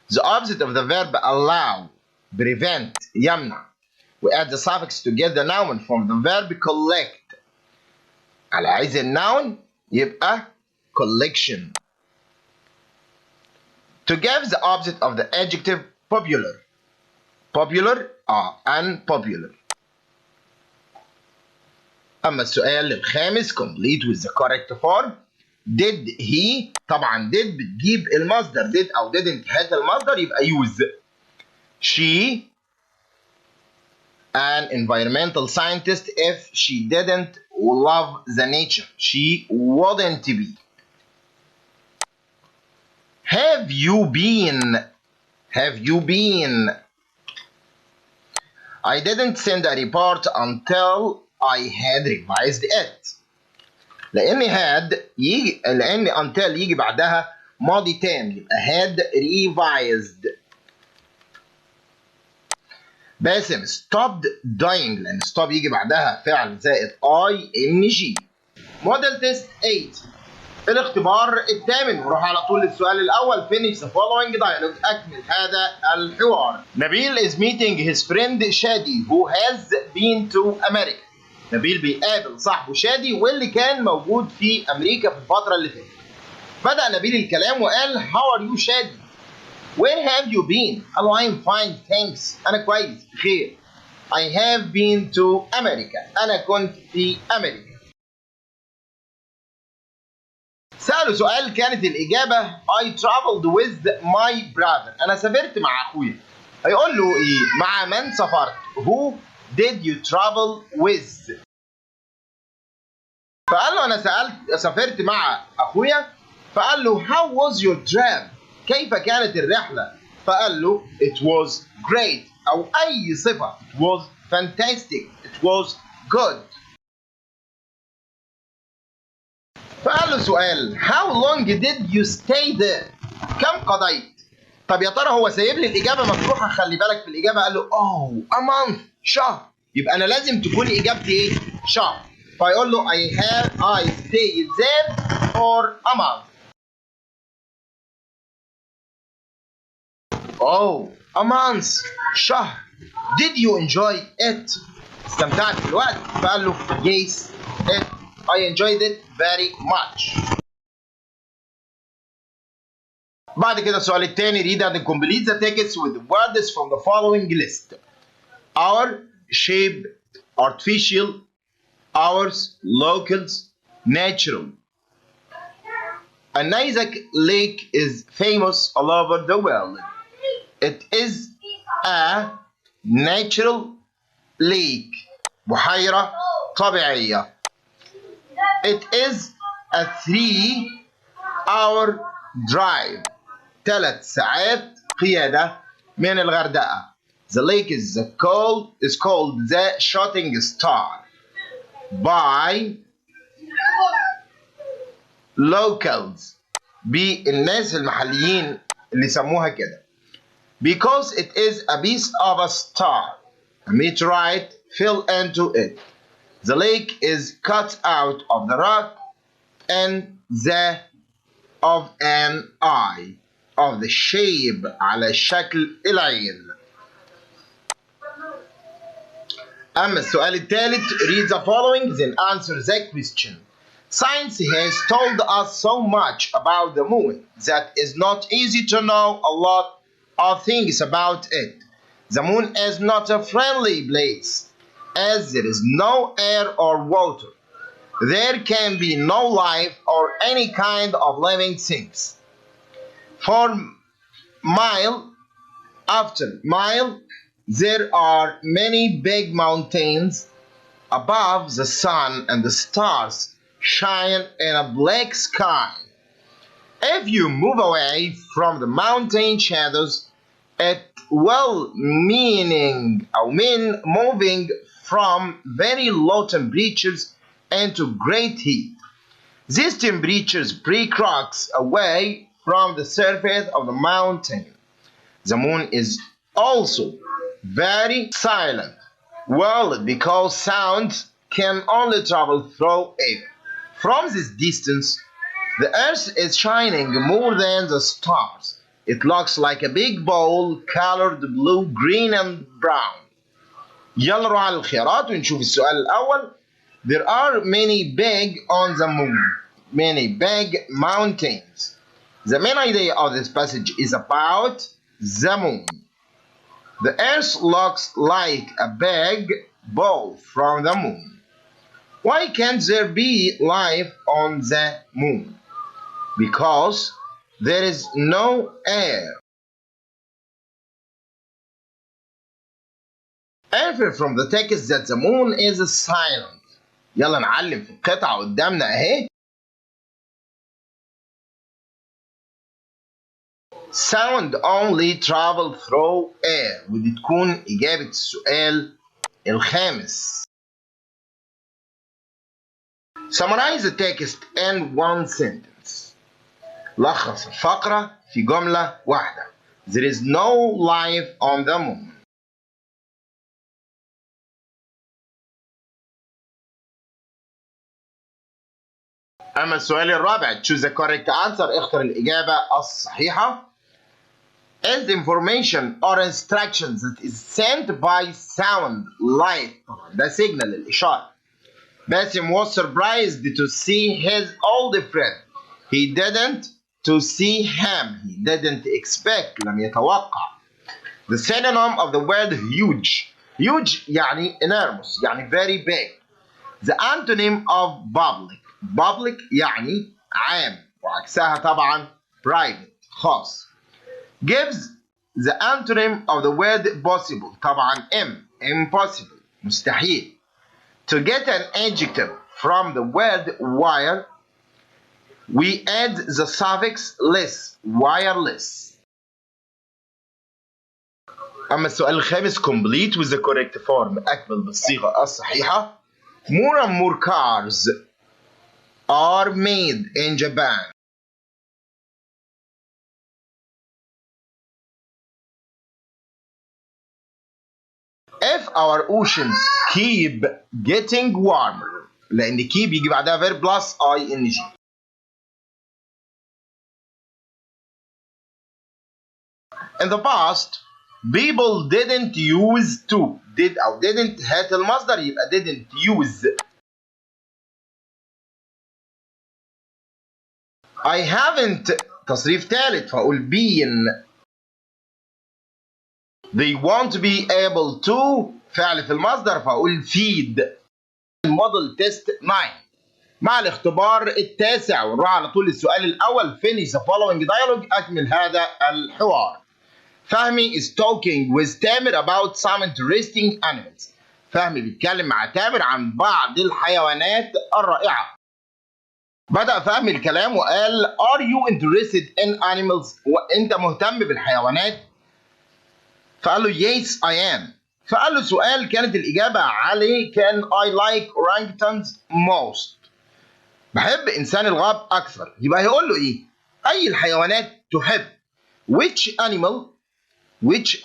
The opposite of the verb allow, prevent, يمنع. We add the suffix to get the noun from the verb collect. على عايز النون يبقى collection. To give the opposite of the adjective popular. Popular unpopular. أما السؤال الخامس complete with the correct form. Did he طبعا did بتجيب المصدر did أو didn't هات المصدر يبقى use. She an environmental scientist if she didn't love the nature. She wouldn't be. Have you been? Have you been? I didn't send a report until I had revised it. لأن until يجي بعدها ماضي تام يبقى had revised. باسم stopped dying لأن stop يجي بعدها فعل زائد ing. موديل تيست 8 الاختبار الثامن. نروح على طول للسؤال الأول. finish the following dialogue. أكمل هذا الحوار. نبيل is meeting his friend شادي who has been to America. نبيل بيقابل صاحبه شادي واللي كان موجود في أمريكا في الفترة اللي فاتت. بدأ نبيل الكلام وقال how are you شادي؟ Where have you been؟ قال له I'm fine thanks. أنا كويس بخير. I have been to America. أنا كنت في أمريكا. سأله سؤال كانت الإجابة I traveled with my brother. أنا سافرت مع أخويا. هيقول له إيه؟ مع من سافرت؟ Who did you travel with؟ فقال له أنا سافرت مع أخويا. فقال له how was your trip؟ كيف كانت الرحلة؟ فقال له it was great أو أي صفة. It was fantastic. It was good. فقال له سؤال how long did you stay there؟ كم قضيت؟ طب يا ترى هو سايب لي الإجابة مفتوحة. خلي بالك في الإجابة قال له oh a month شهر. يبقى أنا لازم تكون إجابتي إيه؟ شهر. فيقول له I stayed there for a month. Oh a month شهر. Did you enjoy it؟ استمتعت بالوقت؟ فقال له yes I enjoyed it very much. بعد كده السؤال الثاني read and complete the text with words from the following list. Our, shape, artificial, ours, locals, natural. A Nizak lake is famous all over the world. It is a natural lake. بحيرة طبيعية. It is a 3-hour drive. 3 ساعات قيادة من الغردقة. The lake is called the Shooting Star by locals. بالناس المحليين اللي سموها كده. Because it is a piece of a star. A meteorite fell into it. The lake is cut out of the rock and of an eye of the shape على شكل العين. أما السؤال الثالث read the following then answer the question. Science has told us so much about the moon that it's not easy to know a lot of things about it. The moon is not a friendly place as there is no air or water. There can be no life or any kind of living things. For mile after mile, there are many big mountains above the sun and the stars shine in a black sky. If you move away from the mountain shadows, it will mean moving from very low temperatures into great heat. These temperatures break rocks away from the surface of the mountain. The moon is also very silent world because sound can only travel through air. From this distance, The earth is shining more than the stars. It looks like a big ball colored blue, green and brown. يلا نروح على الخيارات ونشوف السؤال الأول. There are many big on the moon. Many big mountains. The main idea of this passage is about the moon. The earth looks like a big ball from the moon. Why can't there be life on the moon? Because there is no air. Infer from the text that the moon is silent. يلا نعلم في القطعة قدامنا اهي. Sound only travel through air. ودي تكون إجابة السؤال الخامس. Summarize the text in one sentence. لخص الفقرة في جملة واحدة. There is no life on the moon. أما السؤال الرابع choose the correct answer. اختر الإجابة الصحيحة. Is information or instructions that is sent by sound light. ده signal الإشارة. باسم was surprised to see his old friend. He didn't to see him. He didn't expect. لم يتوقع. The synonym of the word huge. Huge يعني enormous يعني very big. The antonym of public. Public يعني عام وعكسها طبعا private خاص. Gives the antonym of the word possible. طبعا impossible مستحيل. To get an adjective from the word wire, we add the suffix less. Wireless. أما السؤال الخامس complete with the correct form. أكمل بالصيغة الصحيحة. More and more cars are made in Japan. If our oceans keep getting warmer. لأن keep يجي بعدها verb plus ing. In the past, people didn't use to. Did أو didn't هات المصدر يبقى didn't use. I haven't تصريف ثالث فأقول been. They want to be able to فعل في المصدر فأقول feed. Model test 9 مع الاختبار التاسع ونروح على طول للسؤال الأول. Finish the following dialogue. أكمل هذا الحوار. فهمي is talking with تامر about some interesting animals. فهمي بيتكلم مع تامر عن بعض الحيوانات الرائعة. بدأ فهمي الكلام وقال Are you interested in animals؟ وأنت مهتم بالحيوانات؟ فقال له Yes I am. فقال له سؤال كانت الإجابة عليه كان I like orangutans most. بحب إنسان الغاب أكثر. يبقى هيقول له إيه؟ أي الحيوانات تحب؟ Which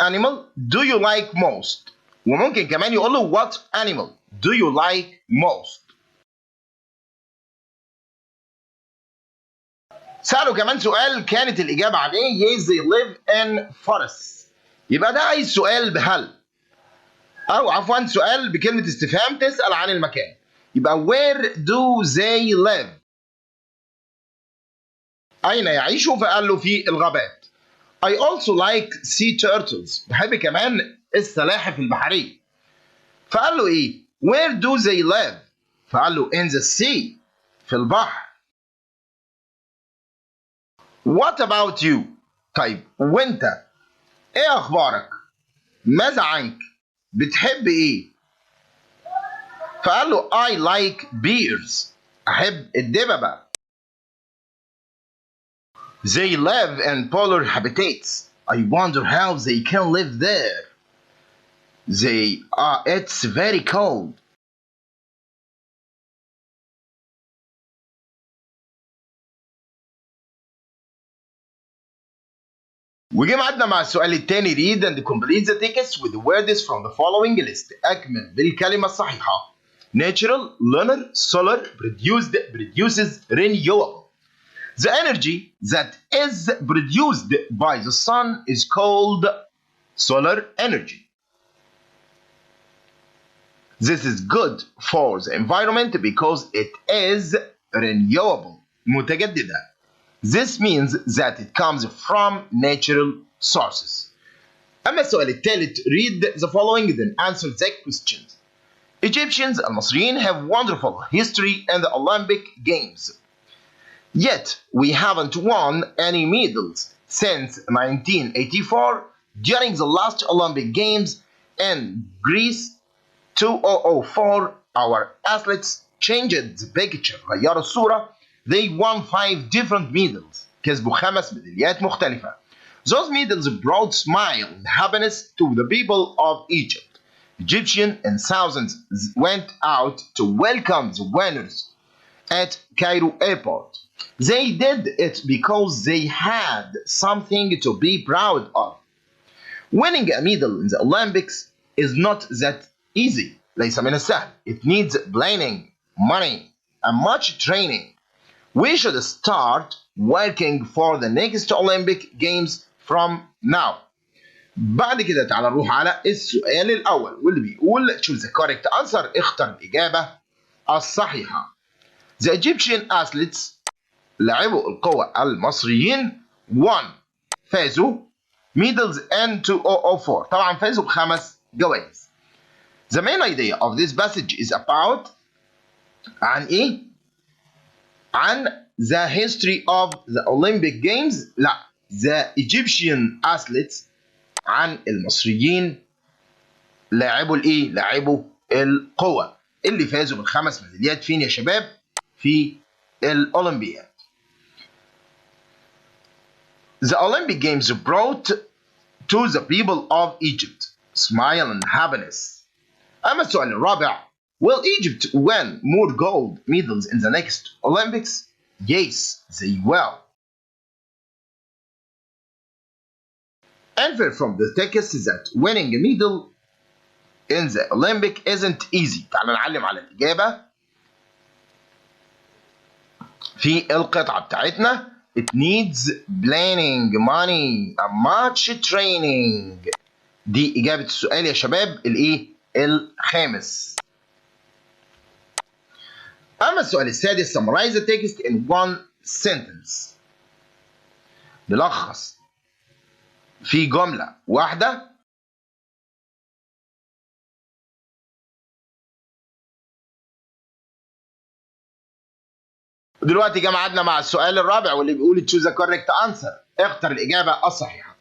animal do you like most؟ وممكن كمان يقول له What animal do you like most؟ سأله كمان سؤال كانت الإجابة عليه Yes they live in forests. يبقى ده عايز سؤال بهل أو عفوا سؤال بكلمة استفهام تسأل عن المكان. يبقى where do they live؟ أين يعيشوا؟ فقال له في الغابات. I also like sea turtles. بحب كمان السلاحف البحرية. فقال له إيه؟ where do they live؟ فقال له in the sea في البحر. What about you؟ طيب وأنت إيه أخبارك؟ ماذا عنك؟ بتحب إيه؟ فقال له I like bears. أحب الدببة. They live in polar habitats. I wonder how they can live there. It's very cold. وجي ميعادنا مع السؤال الثاني. read and complete the text with the words from the following list. أكمل بالكلمة الصحيحة. natural, lunar, solar, produced, produces, renewable. The energy that is produced by the sun is called solar energy. This is good for the environment because it is renewable, متجددة. This means that it comes from natural sources. أما السؤال الثالث, read the following then answer the questions. Egyptians المصريين have wonderful history in the Olympic Games. Yet we haven't won any medals since 1984 during the last Olympic Games in Greece 2004. Our athletes changed the picture, غيروا الصورة. They won 5 different medals. كسبوا 5 ميداليات مختلفة. Those medals brought smile and happiness to the people of Egypt. Egyptians and thousands went out to welcome the winners at Cairo airport. They did it because they had something to be proud of. Winning a medal in the Olympics is not that easy. ليس من السهل. It needs planning, money, and much training. We should start working for the next Olympic Games from now. بعد كده تعالى نروح على السؤال الأول واللي بيقول choose the correct answer. اختر الإجابة الصحيحة. The Egyptian athletes لاعبو القوى المصريين won فازوا medals in 2004. طبعا فازوا ب5 جوائز. The main idea of this passage is about عن إيه؟ عن the history of the Olympic Games. لا, the Egyptian athletes عن المصريين لاعبوا الإيه؟ لاعبوا القوى اللي فازوا ب5 ميداليات فين يا شباب؟ في الأولمبياد. The Olympic Games brought to the people of Egypt smile and happiness. أما السؤال الرابع, will Egypt win more gold medals in the next Olympics? Yes, they will. Infer from the text that winning a medal in the Olympic isn't easy. تعالوا نعلم على الإجابة في القطعة بتاعتنا. It needs planning, money, and much training. دي إجابة السؤال يا شباب الإيه؟ الخامس. أما السؤال السادس, summarize the text in one sentence. نلخص في جملة واحدة. دلوقتي جه ميعادنا مع السؤال الرابع واللي بيقول choose the correct answer. اختر الإجابة الصحيحة.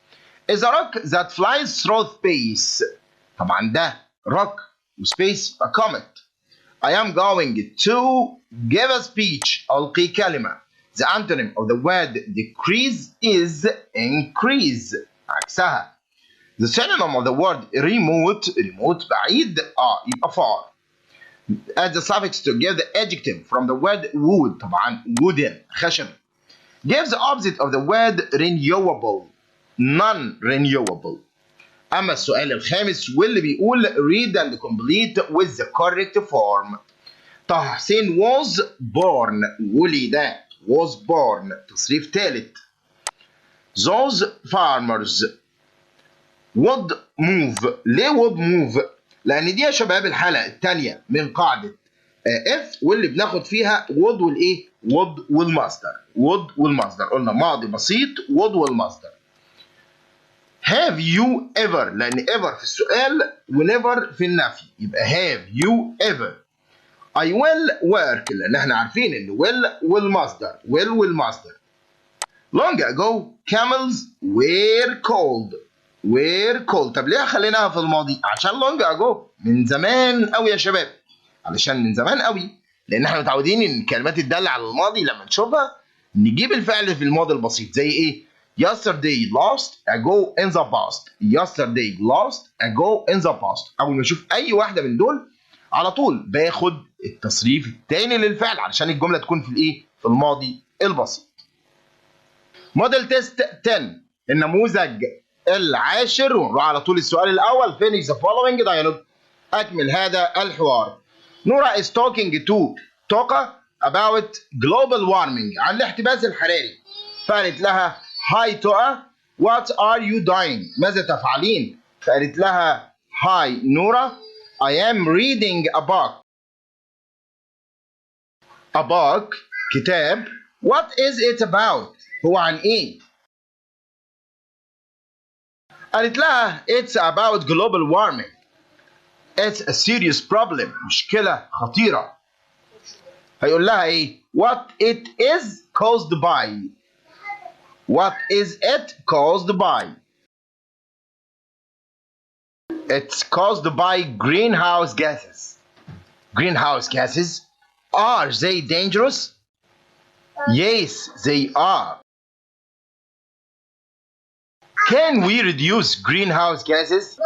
is a rock that flies through space. طبعا ده rock وسبيس a comet. I am going to give a speech. ألقي كلمة. The antonym of the word decrease is increase. عكسها. The synonym of the word remote, remote بعيد يبقى far. Add the suffix to give the adjective from the word wood. طبعا wooden خشبي. Give the opposite of the word renewable, non-renewable. أما السؤال الخامس واللي بيقول read and complete with the correct form. طه حسين was born. ولد was born تصريف ثالث. Those farmers would move. ليه would move؟ لأن دي يا شباب الحلقة الثانية من قاعدة F واللي بناخد فيها would والإيه؟ would والمصدر. would والمصدر. قلنا ماضي بسيط would والمصدر. have you ever لأن ever في السؤال ونيفر في النفي يبقى have you ever. I will work لأن احنا عارفين إن will والمصدر will والمصدر. long ago camels were cold. were cold. طب ليه خليناها في الماضي؟ عشان long ago من زمان قوي يا شباب. علشان من زمان قوي لأن احنا متعودين إن الكلمات الدالة على الماضي لما نشوفها نجيب الفعل في الماضي البسيط زي إيه؟ yesterday lost ago in the past. yesterday lost ago in the past. أول ما أشوف أي واحدة من دول على طول باخد التصريف الثاني للفعل علشان الجملة تكون في الإيه؟ في الماضي البسيط. موديل تيست 10 النموذج العاشر ونروح على طول السؤال الأول. finish the following dialogue. أكمل هذا الحوار. نورا is talking to توكا about global warming عن الاحتباس الحراري. فقالت لها hi تقى what are you doing ماذا تفعلين؟ فقالت لها hi نورة I am reading a book. A book كتاب. What is it about هو عن ايه؟ قالت لها it's about global warming. It's a serious problem مشكلة خطيرة. هيقول لها ايه؟ What it is caused by. What is it caused by? It's caused by greenhouse gases. Greenhouse gases, are they dangerous? Yes, they are. Can we reduce greenhouse gases?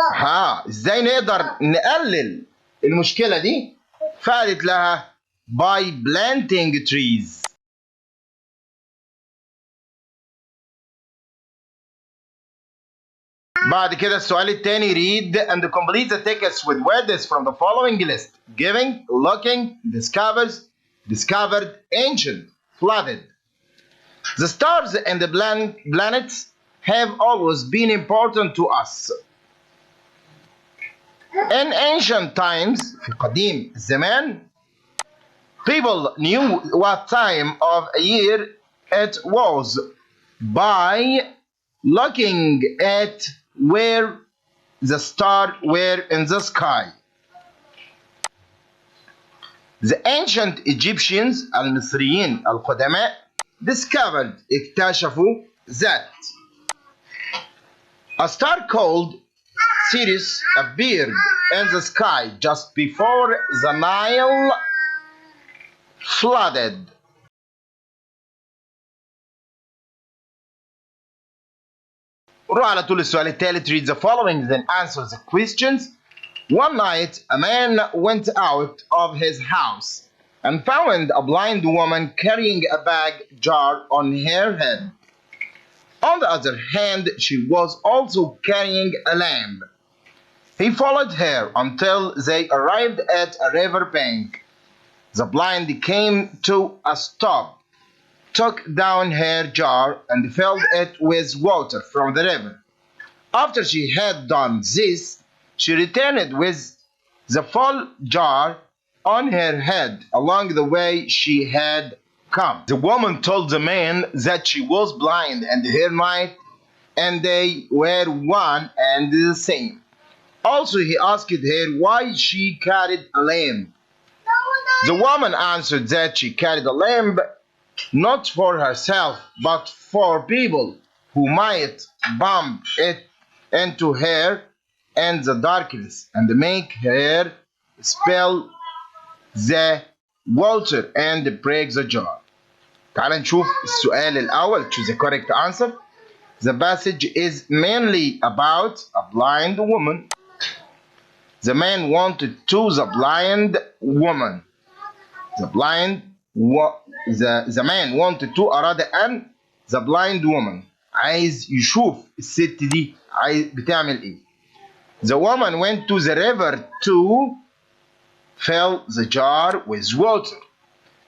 ازاي نقدر نقلل المشكلة دي؟ فقالت لها by planting trees. بعد كده السؤال الثاني read and complete the text with words from the following list: giving, looking, discovers, discovered, ancient, flooded. The stars and the planets have always been important to us. In ancient times, في قديم الزمان, people knew what time of year it was by looking at where the stars were in the sky. The ancient Egyptians المصريين القدماء discovered اكتشفوا that a star called Sirius appeared in the sky just before the Nile flooded. روح على طول السؤال الثالث. read the following then answer the questions. One night a man went out of his house and found a blind woman carrying a bag jar on her head. On the other hand, she was also carrying a lamp. He followed her until they arrived at a river bank. The blind came to a stop, took down her jar and filled it with water from the river. After she had done this, she returned with the full jar on her head along the way she had come. The woman told the man that she was blind and her night and day were one and the same. Also, he asked her why she carried a lamp. The woman answered that she carried a lamp not for herself, but for people who might bump it into her in the darkness and make her spill the water and break the jar. تعال نشوف السؤال الأول. Choose the correct answer. The passage is mainly about a blind woman. The man wanted to the blind woman. The man wanted to أراد أن the blind woman عايز يشوف الست دي بتعمل إيه. The woman went to the river to fill the jar with water.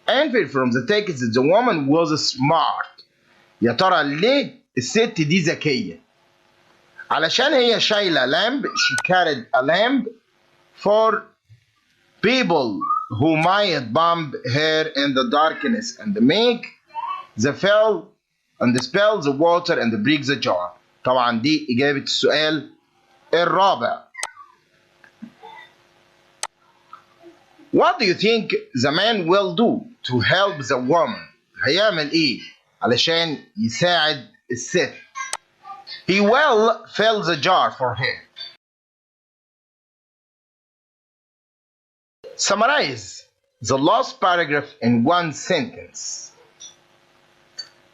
Infer from the text that the woman was smart. يا ترى ليه الست دي ذكية؟ علشان هي شايلة lamp. She carried a lamp for people who might bump her in the darkness and make the fill and spill the water and break the jar. طبعا دي إجابة السؤال الرابع. What do you think the man will do to help the woman? هيعمل إيه علشان يساعد الست؟ He will fill the jar for her. Summarize the last paragraph in one sentence.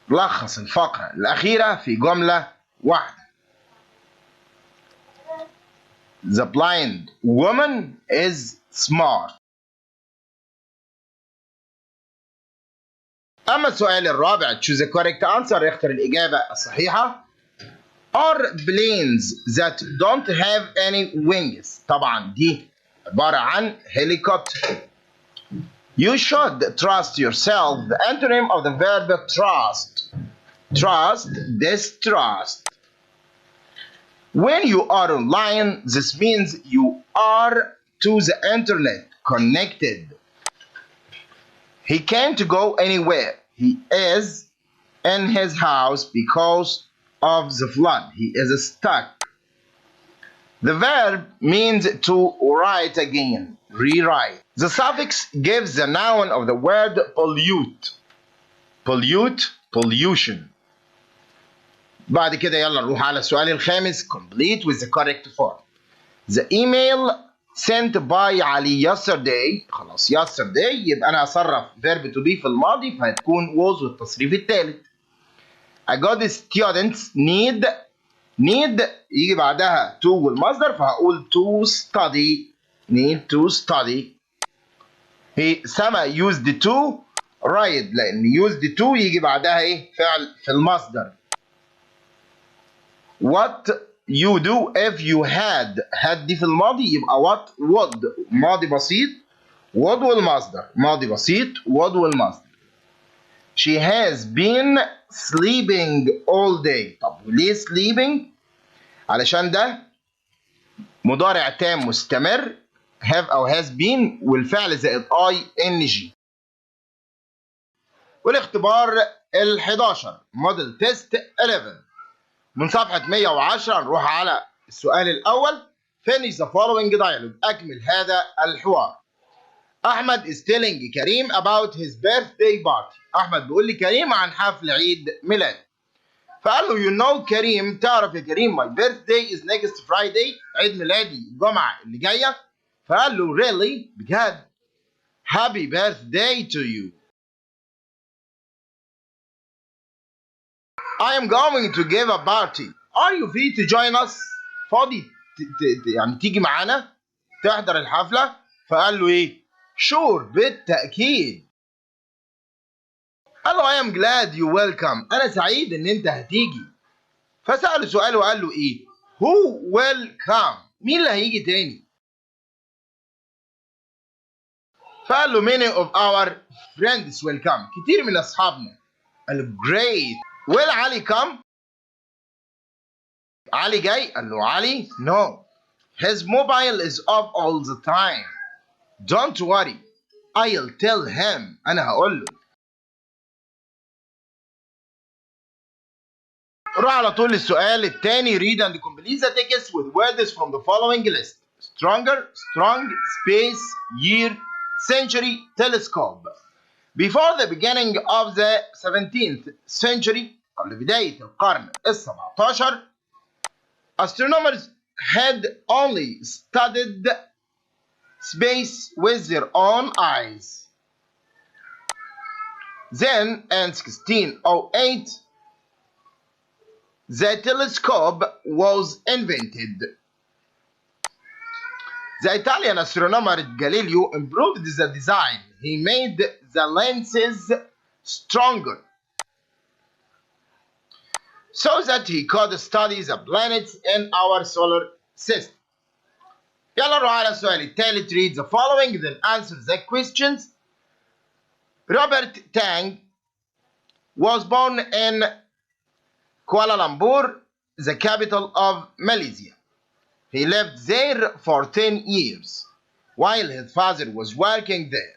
لخص الفقرة الأخيرة في جملة واحدة. The blind woman is smart. أما السؤال الرابع choose the correct answer. اختر الإجابة الصحيحة. Are planes that don't have any wings. طبعا دي عبارة عن هليكوبتر. You should trust yourself. The antonym of the verb trust. Trust, distrust. When you are online, this means you are to the internet connected. He can't go anywhere. He is in his house because of the flood. He is stuck. The verb means to write again, rewrite. The suffix gives the noun of the word pollute. Pollute, pollution. بعد كده يلا نروح على السؤال الخامس. Complete with the correct form. The email sent by علي yesterday. خلاص yesterday يبقى أنا هصرف verb to be في الماضي فهتكون was والتصريف الثالث. A good students need يجي بعدها to والمصدر فهقول to study. Need to study. سما used to write لأن used to يجي بعدها إيه؟ فعل في المصدر. What you do if you had دي في الماضي يبقى what would ماضي بسيط would والمصدر ماضي بسيط would والمصدر. She has been sleeping all day. طب ليه sleeping؟ علشان ده مضارع تام مستمر have أو has been والفعل زائد ing. والاختبار ال11 موديل تيست 11 من صفحة 110 نروح على السؤال الأول. Finish the following dialogue. أكمل هذا الحوار. أحمد is telling كريم about his birthday party. أحمد بيقول لكريم عن حفل عيد ميلاد. فقال له you know كريم تعرف يا كريم my birthday is next Friday. عيد ميلادي الجمعة اللي جاية. فقال له really بجد happy birthday to you. I am going to give a party. Are you free to join us? فاضي يعني تيجي معانا تحضر الحفلة؟ فقال له إيه؟ Sure بالتأكيد. قال له I am glad you welcome. أنا سعيد إن أنت هتيجي. فسأله سؤال وقال له إيه؟ Who will come؟ مين اللي هيجي تاني؟ فقال له many of our friends will come. كتير من أصحابنا. قال له great. Will علي come؟ علي جاي؟ قال له علي no. His mobile is off all the time. Don't worry. I'll tell him. أنا هقول له. روح على طول للسؤال الثاني. Read and complete the text with words from the following list. Stronger, strong, space, year, century, telescope. Before the beginning of the 17th century قبل بداية القرن ال17 astronomers had only studied space with their own eyes. Then in 1608 the telescope was invented. The Italian astronomer Galileo improved the design. He made the lenses stronger so that he could study the planets in our solar system. يلا نروح على السؤال الثالث. Read the following then answer the questions. Robert Tang was born in Kuala Lumpur, the capital of Malaysia. He lived there for 10 years while his father was working there.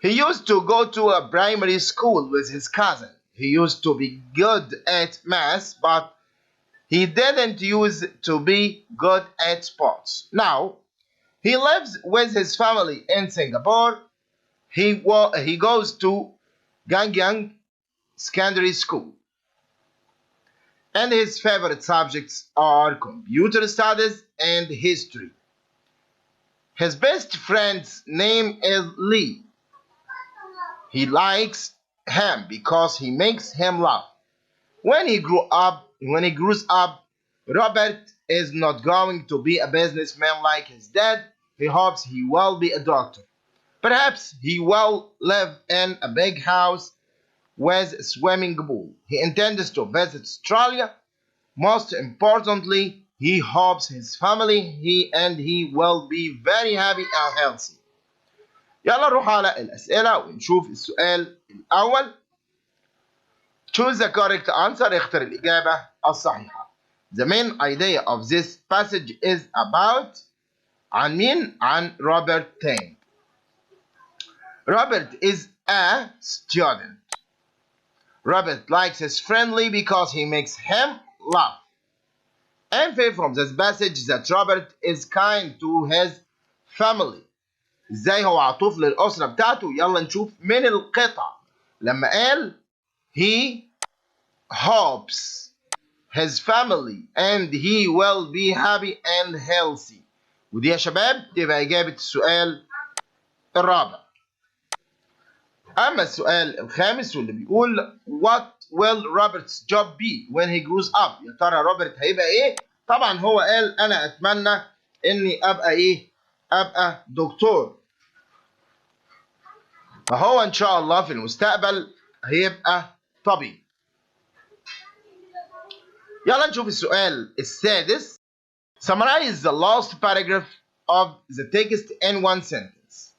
He used to go to a primary school with his cousin. He used to be good at math, but he didn't used to be good at sports. Now, he lives with his family in Singapore. He goes to Gangyang Secondary School. And his favorite subjects are computer studies and history. His best friend's name is Lee. He likes him because he makes him laugh. When he grows up, Robert is not going to be a businessman like his dad. He hopes he will be a doctor. Perhaps he will live in a big house with a swimming pool. He intends to visit Australia. Most importantly, he hopes his family he will be very happy and healthy. يلا نروح على الأسئلة ونشوف السؤال الأول. Choose the correct answer. اختر الإجابة الصحيحة. The main idea of this passage is about عن مين؟ عن روبرت تاني. Robert is a student. Robert likes his friendly because he makes him laugh. Infer from this passage that Robert is kind to his family. ازاي هو عطوف للأسرة بتاعته؟ يلا نشوف من القطع. لما قال he hopes his family and he will be happy and healthy. ودي يا شباب تبقى إجابة السؤال الرابع. أما السؤال الخامس واللي بيقول what will Robert's job be when he grows up؟ يا ترى روبرت هيبقى إيه؟ طبعا هو قال أنا أتمنى إني أبقى إيه؟ أبقى دكتور. فهو إن شاء الله في المستقبل هيبقى طبيب. يلا نشوف السؤال السادس. Summarize the last paragraph of the text in one sentence.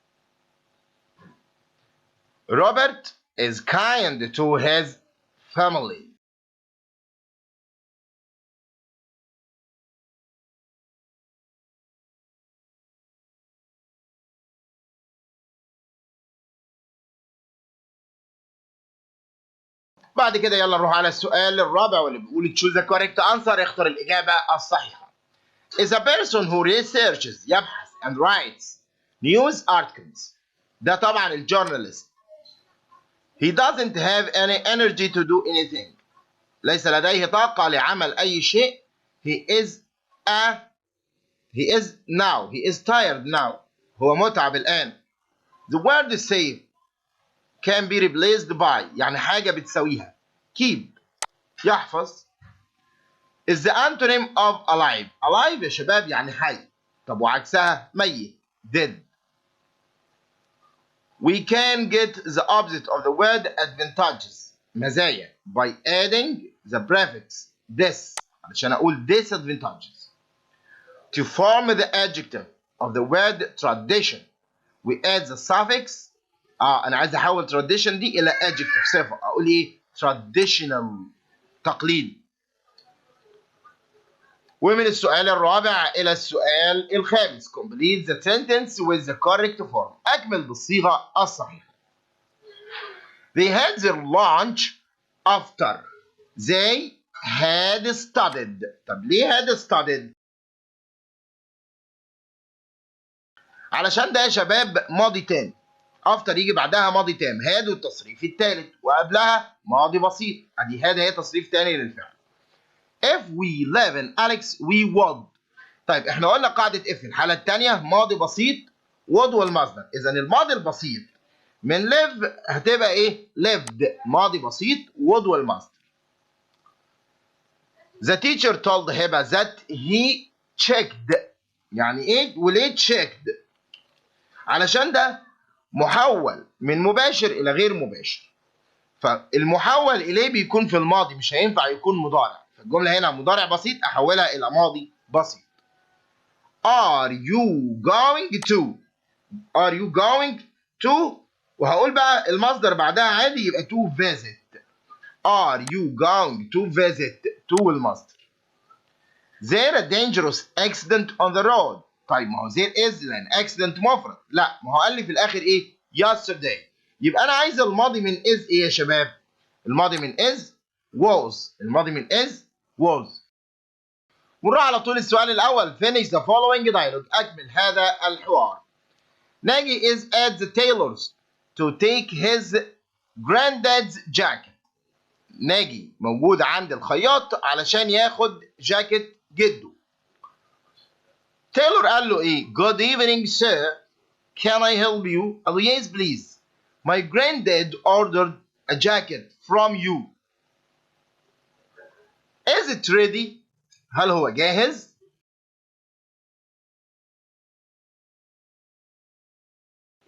Robert is kind to his family. بعد كده يلا نروح على السؤال الرابع واللي بيقول choose the correct answer. اختر الإجابة الصحيحة. Is a person who researches يبحث and writes news articles. ده طبعا الجورناليست. He doesn't have any energy to do anything. ليس لديه طاقة لعمل أي شيء. He is tired now. هو متعب الآن. The word save can be replaced by يعني حاجة بتساويها keep يحفظ. is the antonym of alive. alive يا شباب يعني حي. طب وعكسها ميت dead. We can get the opposite of the word advantages مزايا by adding the prefix this علشان أقول disadvantages. To form the adjective of the word tradition we add the suffix أنا عايز أحول tradition دي إلى adjective صفة. أقول إيه؟ traditional تقليد. ومن السؤال الرابع إلى السؤال الخامس complete the sentence with the correct form. أكمل بالصيغة الصحيحة. They had their lunch after they had studied. طب ليه had studied؟ علشان ده يا شباب ماضي تام. after يجي بعدها ماضي تام. had والتصريف الثالث وقبلها ماضي بسيط. ادي had هي تصريف تاني للفعل. If we live in Alex we would. طيب احنا قلنا قاعدة if الحالة الثانية ماضي بسيط would والمصدر. إذا الماضي البسيط من live هتبقى إيه؟ lived ماضي بسيط would والمصدر. The teacher told هبة that he checked. يعني إيه؟ وليه checked؟ علشان ده محول من مباشر إلى غير مباشر. فالمحول إليه بيكون في الماضي مش هينفع يكون مضارع. فالجملة هنا مضارع بسيط أحولها إلى ماضي بسيط. Are you going to؟ Are you going to؟ وهقول بقى المصدر بعدها عادي يبقى to visit. Are you going to visit؟ to المصدر. There a dangerous accident on the road. طيب ما هو there is لأن accident مفرد. لا ما هو قال لي في الآخر إيه؟ yesterday. يبقى أنا عايز الماضي من is إيه يا شباب؟ الماضي من is was. الماضي من is was. ونروح على طول السؤال الأول. Finish the following dialogue. أكمل هذا الحوار. Nagy is at the tailor's to take his granddad's jacket. ناجي موجود عند الخياط علشان ياخد جاكيت جده. تايلور قال له ايه؟ Good evening sir. Can I help you? قال له yes please. My granddad ordered a jacket from you. Is it ready? هل هو جاهز؟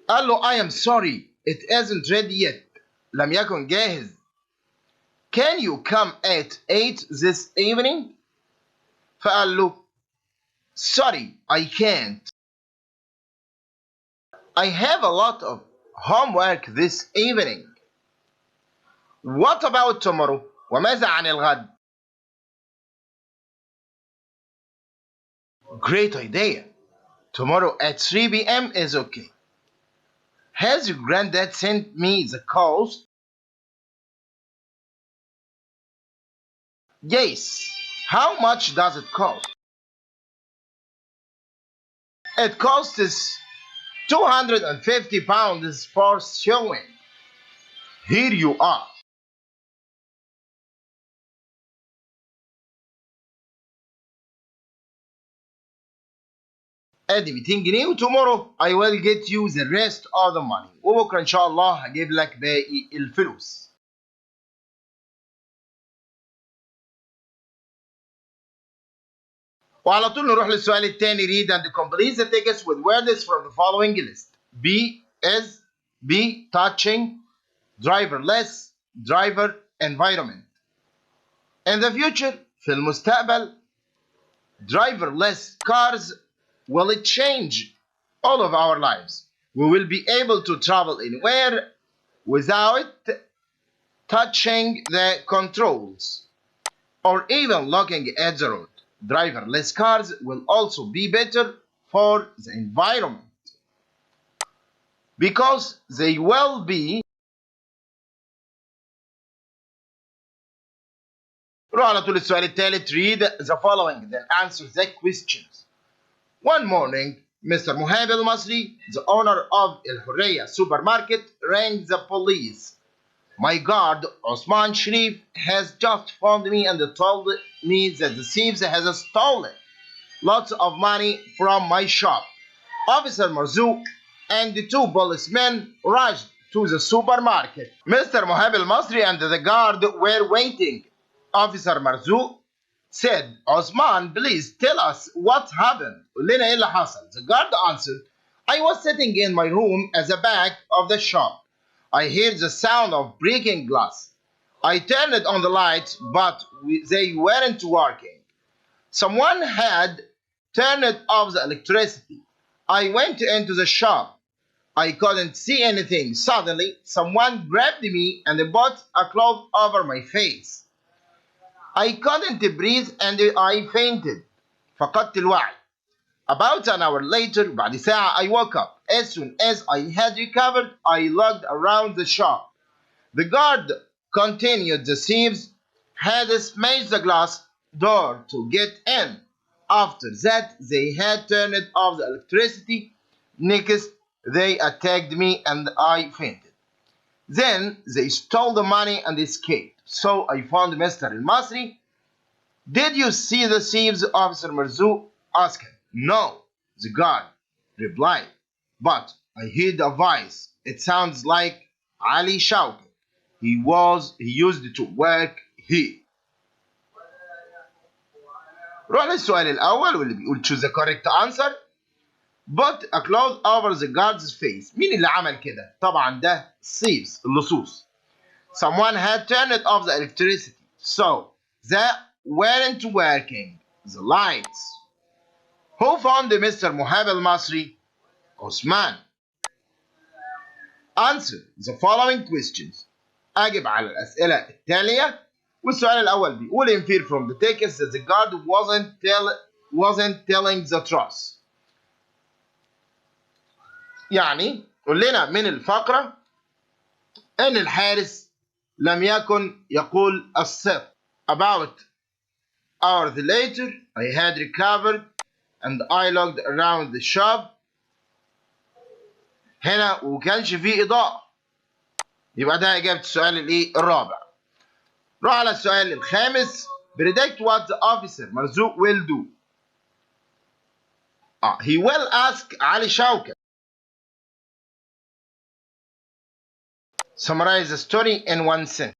قال له I am sorry. It isn't ready yet. لم يكن جاهز. Can you come at 8 this evening? فقال له sorry I can't. I have a lot of homework this evening. What about tomorrow? وماذا عن الغد؟ Great idea. Tomorrow at 3 p.m. is okay. Has your granddad sent me the cost? Yes. How much does it cost? It costs £250 for sewing. Here you are. ادي 200 جنيه وتومورو I will get you the rest of the money. وبكره ان شاء الله هجيب لك باقي الفلوس. وعلى طول نروح للسؤال الثاني. read and complete the text with words from the following list. Be, is, be, touching, driverless, driver, environment. In the future, في المستقبل, driverless cars will change all of our lives. We will be able to travel anywhere without touching the controls or even looking at the road. Driverless cars will also be better for the environment because they will be. روح على طول السؤال الثالث. read the following then answer the questions. One morning, Mr. Mohab al-Masri, the owner of الحرية supermarket, rang the police. My guard, Osman Sharif, has just phoned me and told me that the thieves has stolen lots of money from my shop. Officer Marzouk and the two policemen rushed to the supermarket. Mr. Mohab al-Masri and the guard were waiting. Officer Marzouk said, Osman, please tell us what happened. قول لنا ايه اللي حصل. The guard answered, I was sitting in my room at the back of the shop. I heard the sound of breaking glass. I turned on the lights, but they weren't working. Someone had turned off the electricity. I went into the shop. I couldn't see anything. Suddenly, someone grabbed me and put a cloth over my face. I couldn't breathe and I fainted. فقدت الوعي. About an hour later, بعد ساعة, I woke up. As soon as I had recovered, I looked around the shop. The guard continued. The thieves had smashed the glass door to get in. After that, they had turned off the electricity. Next, they attacked me and I fainted. Then they stole the money and escaped. So I found Mr. al-Masri. Did you see the thieves? Officer Marzouk asked. No, the guard replied. But I heard a voice. It sounds like Ali shouted. He used to work here. روح للسؤال الأول واللي بيقول choose the correct answer. Put a cloth over the guard's face. مين اللي عمل كده؟ طبعا ده thieves اللصوص. Someone had turned off the electricity. So they weren't working. The lights. Who found Mr. Mohab al-Masri? Osman. Answer the following questions. أجب على الأسئلة التالية. والسؤال الأول بيقول infer from the text that the guard wasn't telling the truth. يعني قول لنا من الفقرة أن الحارس لم يكن يقول الصدق. About hours later, I had recovered and I looked around the shop. هنا وكانش فيه إضاءة. يبقى ده إجابة السؤال الرابع. روح على السؤال الخامس. Predict what the officer Marzouk will do. He will ask Ali Shaukat. Summarize the story in one sentence.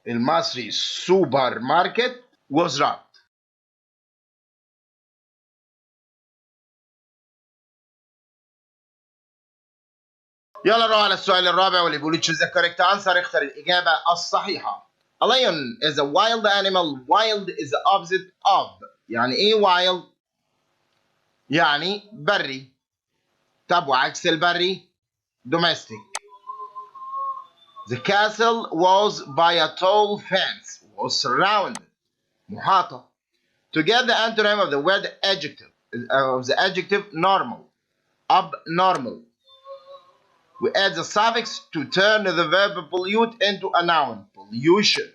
المصري سوبر ماركت was robbed. يلا نروح على السؤال الرابع واللي بيقول choose the correct answer. اختر الإجابة الصحيحة. A lion is a wild animal. Wild is the opposite of. يعني ايه wild؟ يعني بري. طب وعكس البري؟ domestic. The castle was by a tall fence. Was surrounded. محاطة. To get the antonym of the word adjective, of the adjective normal, abnormal, we add the suffix to turn the verb pollute into a noun, pollution.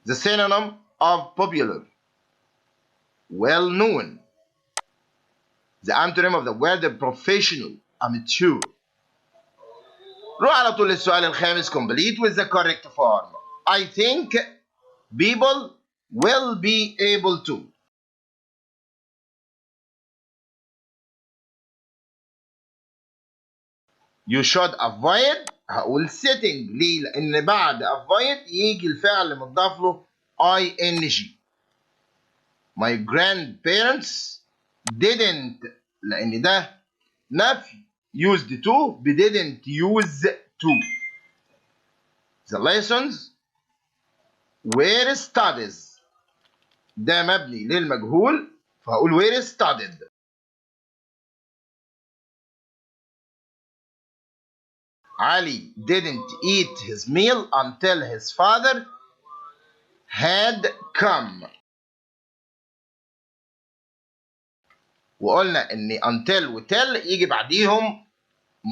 The synonym of popular, well known. The antonym of the word professional, amateur. روح على طول للسؤال الخامس. complete with the correct form. I think people will be able to. You should avoid. هقول sitting. ليه؟ لأن بعد avoid يجي الفعل مضاف له ing. My grandparents didn't. لأن ده نفي. used to ب didn't use to. The lessons were studies. ده مبني للمجهول فهقول were studied. Ali didn't eat his meal until his father had come. وقلنا ان until و till يجي بعديهم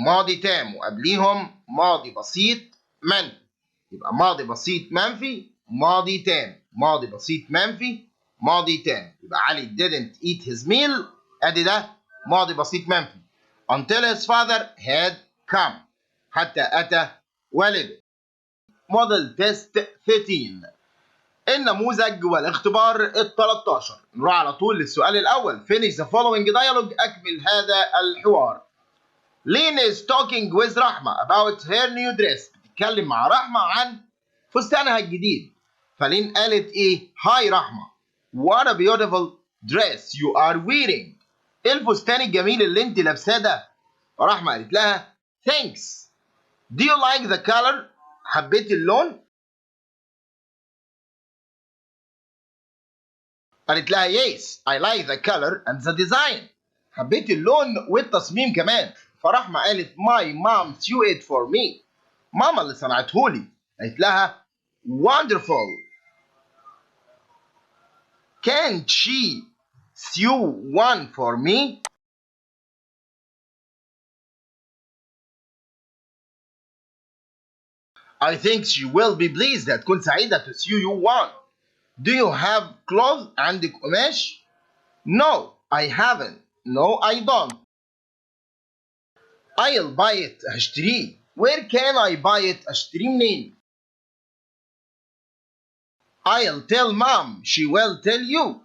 ماضي تام وقبليهم ماضي بسيط منفي. يبقى ماضي بسيط منفي ماضي تام. ماضي بسيط منفي ماضي تام. يبقى علي didn't eat his meal. ادي ده ماضي بسيط منفي. until his father had come. حتى أتى ولد. موديل تيست 13. النموذج والاختبار 13. نروح على طول للسؤال الأول. Finish the following dialogue. أكمل هذا الحوار. Lynn is talking with رحمة about her new dress. بتتكلم مع رحمة عن فستانها الجديد. فلين قالت إيه؟ هاي رحمة. What a beautiful dress you are wearing. إيه الفستان الجميل اللي أنت لابساه ده؟ رحمة قالت لها thanks. Do you like the color? حبيت اللون؟ قالت لها yes, I like the color and the design. حبيت اللون والتصميم كمان. فرحمة قالت my mom sewed it for me. ماما اللي صنعته لي. قالت لها wonderful. Can't she sew one for me? I think she will be pleased. هتكون سعيدة to sew you one. Do you have clothes? عندك قماش؟ No, I haven't. No, I don't. I'll buy it. هشتريه. Where can I buy it? أشتريه منين؟ I'll tell mom. She will tell you.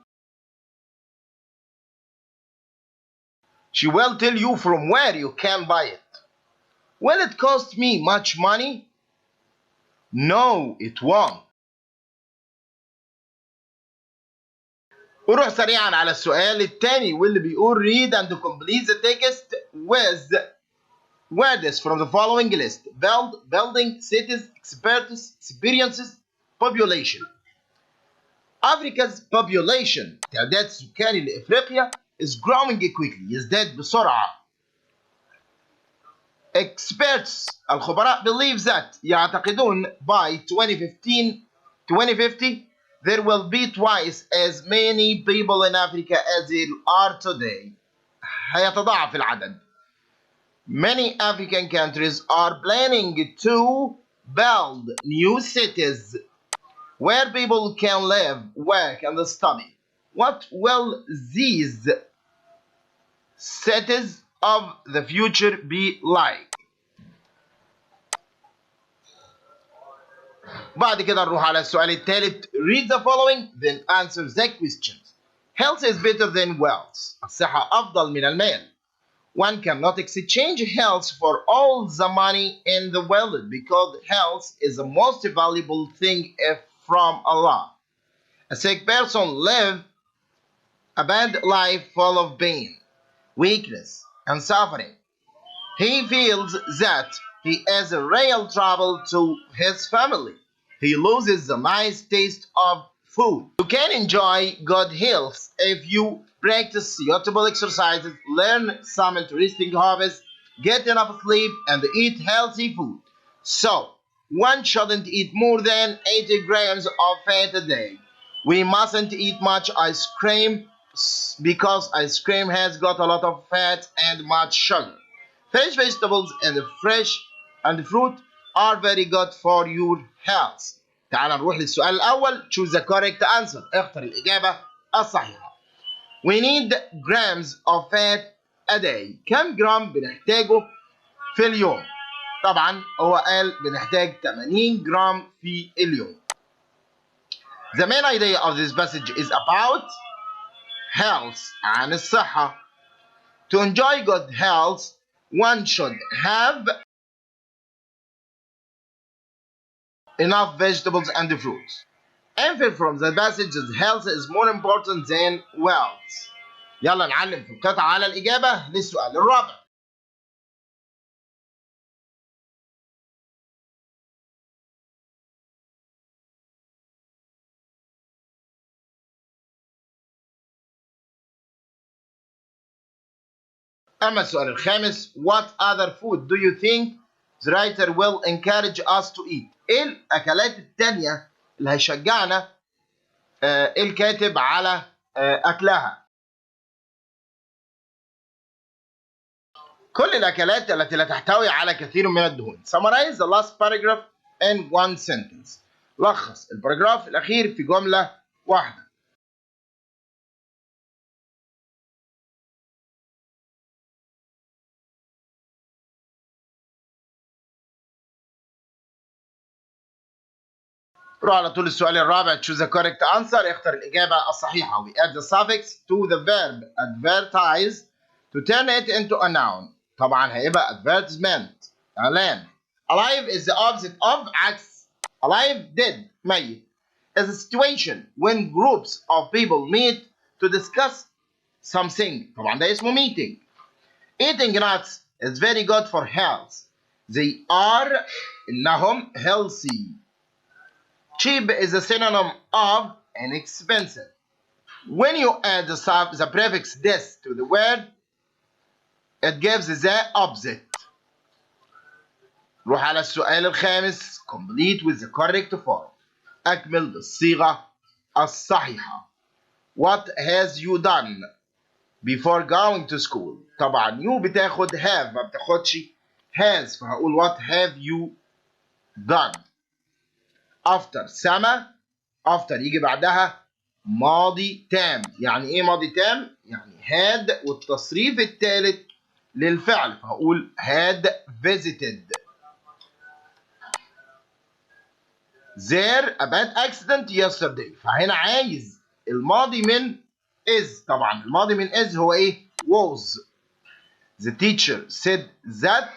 She will tell you from where you can buy it. Will it cost me much money? No, it won't. وروح سريعا على السؤال الثاني واللي بيقول read and complete the text with words from the following list. Building, cities, experts, experiences, population. Africa's population تعداد السكاني لإفريقيا is growing quickly. يزداد بسرعة. Experts الخبراء believe that يعتقدون by 2050 there will be twice as many people in Africa as there are today. هيتضاعف العدد. Many African countries are planning to build new cities where people can live, work, and study. What will these cities of the future be like? بعد كده نروح على السؤال الثالث. Read the following then answer the questions. Health is better than wealth. الصحة أفضل من المال. One cannot exchange health for all the money in the world because health is the most valuable thing from Allah. A sick person lives a bad life full of pain, weakness, and suffering. He feels that he is a real trouble to his family. he loses the nice taste of food. You can enjoy good health if you practice suitable exercises, learn some interesting hobbies, get enough sleep, and eat healthy food. So, one shouldn't eat more than 80 grams of fat a day. We mustn't eat much ice cream because ice cream has got a lot of fat and much sugar. Fresh vegetables and fruit are very good for your health. تعال نروح للسؤال الأول. Choose the correct answer. اختر الإجابة الصحيحة. We need grams of fat a day. كم جرام بنحتاجه في اليوم؟ طبعا هو قال بنحتاج 80 جرام في اليوم. The main idea of this passage is about health, عن الصحة. To enjoy good health, one should have enough vegetables and fruits. Infer from the passage that health is more important than wealth. يلا نعلم في القطعة على الإجابة للسؤال الرابع. أما السؤال الخامس: What other food do you think the writer will encourage us to eat؟ إيه الأكلات التانية اللي هيشجعنا الكاتب على أكلها؟ كل الأكلات التي لا تحتوي على كثير من الدهون. Summarize the last paragraph in one sentence. لخص الباراجراف الأخير في جملة واحدة. روح على طول السؤال الرابع. Choose the correct answer. اختر الإجابة الصحيحة. We add the suffix to the verb advertise to turn it into a noun. طبعا هيبقى advertisement. إعلان. Alive is the opposite of عكس alive. Dead ميت. Is a situation when groups of people meet to discuss something. طبعا ده اسمه meeting. Eating nuts is very good for health. They are إنهم healthy. Cheap is a synonym of inexpensive. When you add the prefix this to the word, it gives the opposite. روح على السؤال الخامس. Complete with the correct form. أكمل بالصيغة الصحيحة. What has you done before going to school؟ طبعا you بتاخد have ما بتاخدش has، فهقول what have you done. after سما after يجي بعدها ماضي تام. يعني ايه ماضي تام؟ يعني had والتصريف الثالث للفعل، فهقول had visited. there a bad accident yesterday. فهنا عايز الماضي من is. طبعا الماضي من is هو ايه؟ was. The teacher said that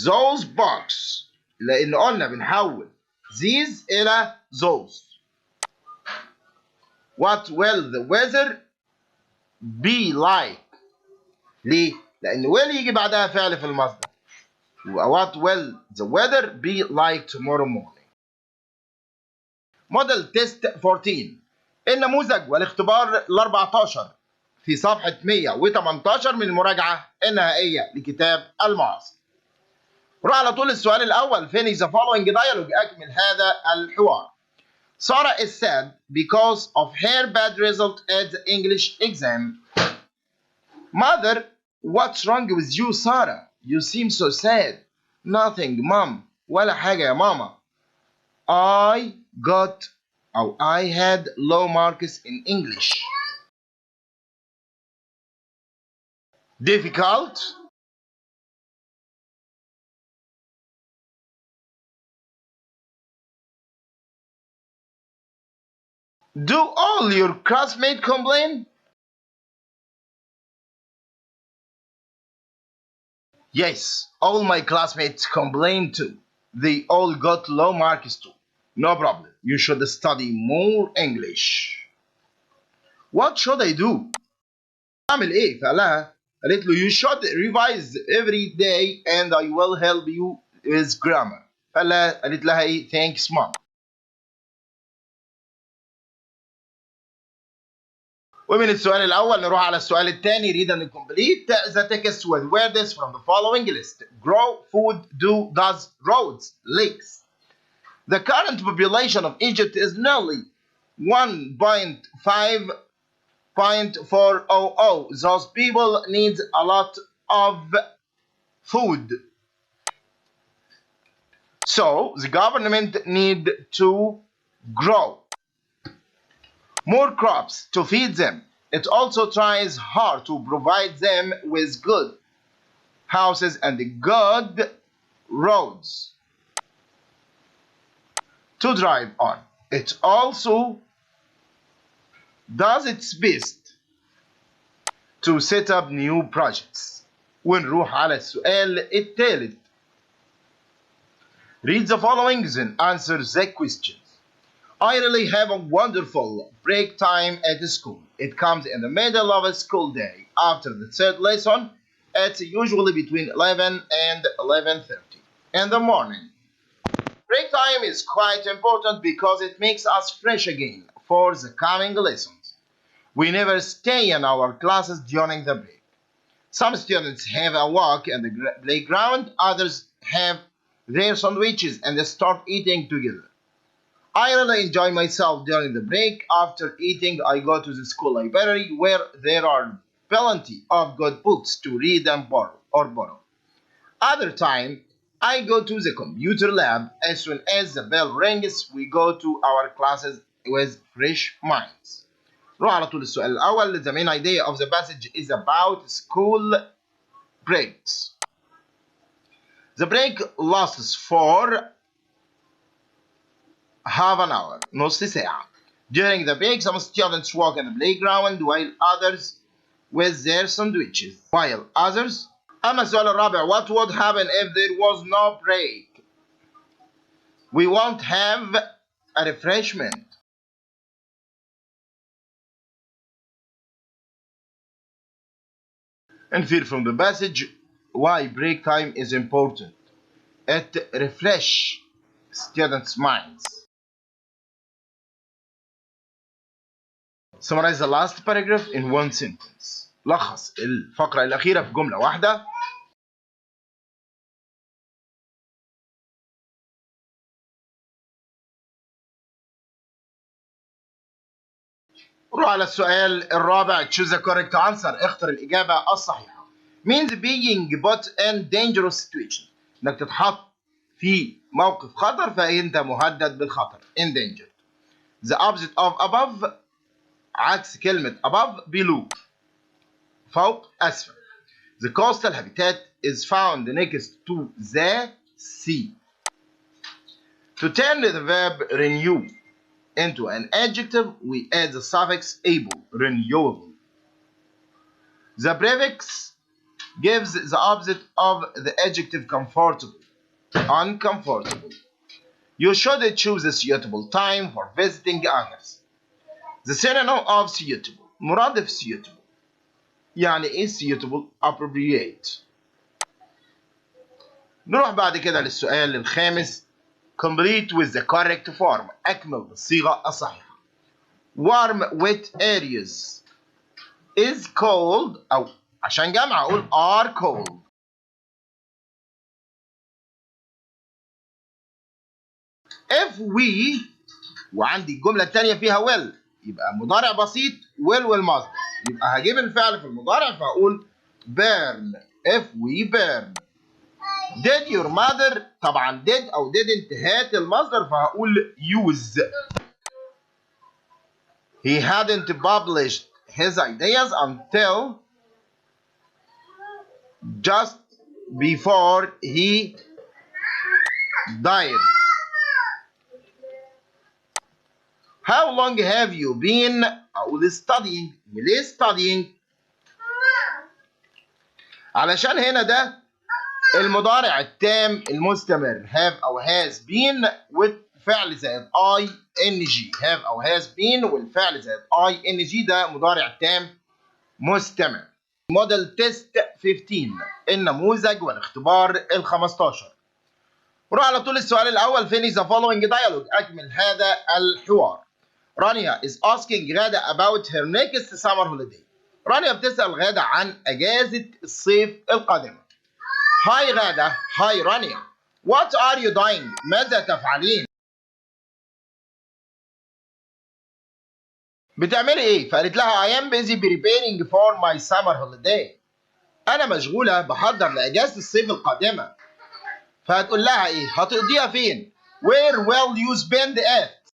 those books. لأن قلنا بنحول these إلى those. What will the weather be like؟ ليه؟ لأن will يجي بعدها فعل في المصدر. What will the weather be like tomorrow morning؟ موديل تيست 14. النموذج والاختبار ال 14 في صفحة 118 من المراجعة النهائية لكتاب المعاصر. روح على طول السؤال الأول. finish the following dialogue. أكمل هذا الحوار. Sarah is sad because of her bad result at the English exam. Mother, what's wrong with you, Sarah? You seem so sad. Nothing, Mom. ولا حاجة يا ماما. I had low marks in English. Difficult? Do all your classmates complain? Yes, all my classmates complain too. They all got low marks too. No problem. You should study more English. What should I do? أعمل إيه؟ فقالها قالت له you should revise every day and I will help you with grammar. قالت لها ايه؟ thanks mom. ومن السؤال الأول نروح على السؤال الثاني. read and complete the text with words from the following list. grow, food, do, does, roads, lakes. The current population of Egypt is nearly 1.5.400. Those people need a lot of food. So the government need to grow more crops to feed them. It also tries hard to provide them with good houses and good roads to drive on. It also does its best to set up new projects. ونروح على السؤال الثالث. Read the following and answer the questions. I really have a wonderful break time at school. It comes in the middle of a school day. After the third lesson, it's usually between 11 and 11:30 in the morning. Break time is quite important because it makes us fresh again for the coming lessons. We never stay in our classes during the break. Some students have a walk in the playground, others have their sandwiches and they start eating together. I really enjoy myself during the break. After eating, I go to the school library where there are plenty of good books to read and borrow. Other time, I go to the computer lab. As soon as the bell rings, we go to our classes with fresh minds. نروح على طول السؤال الأول. The main idea of the passage is about school breaks. The break lasts for half an hour, نص ساعة. During the break, some students walk in the playground while others with their sandwiches. أما السؤال الرابع, what would happen if there was no break? We won't have a refreshment. Infer from the passage why break time is important. It refreshes students' minds. Summarize the last paragraph in one sentence. لخص الفقرة الأخيرة في جملة واحدة. نروح على السؤال الرابع. Choose the correct answer. اختر الإجابة الصحيحة. Means being put in dangerous situation. إنك تتحط في موقف خطر فأنت مهدد بالخطر. Endangered. The opposite of above. عكس كلمة above below. فوق أسفل. The coastal habitat is found next to the sea. To turn the verb renew into an adjective, we add the suffix able, renewable. The prefix gives the opposite of the adjective comfortable, uncomfortable. You should choose a suitable time for visiting others. The synonym of suitable, مرادف suitable. يعني ايه suitable؟ appropriate. نروح بعد كده للسؤال الخامس. complete with the correct form. أكمل بالصيغة الصحيحة. warm wet areas is cold أو عشان جمع أقول are cold. if we وعندي الجملة الثانية فيها will يبقى مضارع بسيط will والمصدر. يبقى هجيب الفعل في المضارع فأقول burn. if we burn. did your mother طبعا did أو didn't هات المصدر فهقول use. he hadn't published his ideas until just before he died. How long have you been أقول studying. ليه studying؟ علشان هنا ده المضارع التام المستمر have أو has been والفعل زائد ing. have أو has been والفعل زائد ing ده مضارع تام مستمر. موديل تيست 15 النموذج والاختبار ال 15. نروح على طول السؤال الأول. finish the following dialogue. أكمل هذا الحوار. رانيا is asking غادة about her next summer holiday. رانيا بتسأل غادة عن أجازة الصيف القادمة. هاي غادة. هاي رانيا. What are you doing؟ ماذا تفعلين؟ بتعملي إيه؟ فقالت لها I am busy preparing for my summer holiday. أنا مشغولة بحضر لأجازة الصيف القادمة. فهتقول لها إيه؟ هتقضيها فين؟ Where will you spend it؟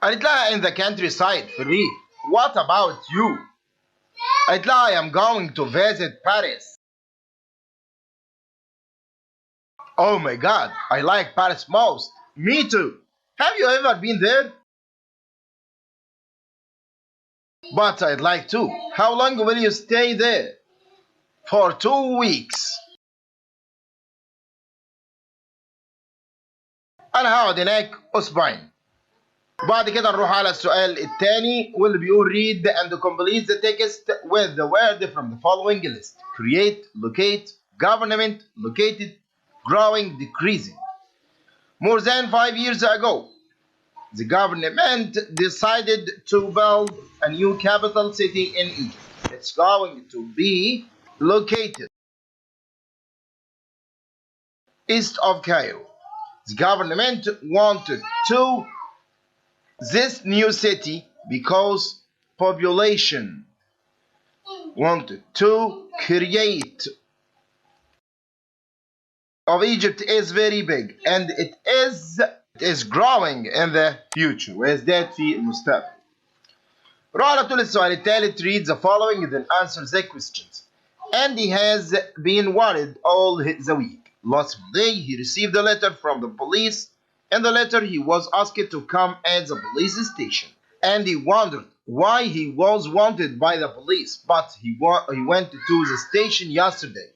قالت لها in the countryside في الريف. What about you؟ قالت لها I am going to visit Paris. Oh my God, I like Paris most. Me too. Have you ever been there? But I'd like to. How long will you stay there? For 2 weeks. أنا هقعد هناك أسبوعين. بعد كده نروح على السؤال الثاني واللي بيقول read and complete the text with the word from the following list. Create, locate, government, located, growing, decreasing. More than 5 years ago, the government decided to build a new capital city in Egypt. It's going to be located east of Cairo. The government wanted to this new city because population wanted to create of Egypt is very big and it is growing in the future ويزداد في المستقبل. روح على طول السؤال الثالث. read the following then answer the questions. Andy has been worried all the week. Last Monday he received a letter from the police. In the letter he was asked to come at the police station. Andy wondered why he was wanted by the police, but he went to the station yesterday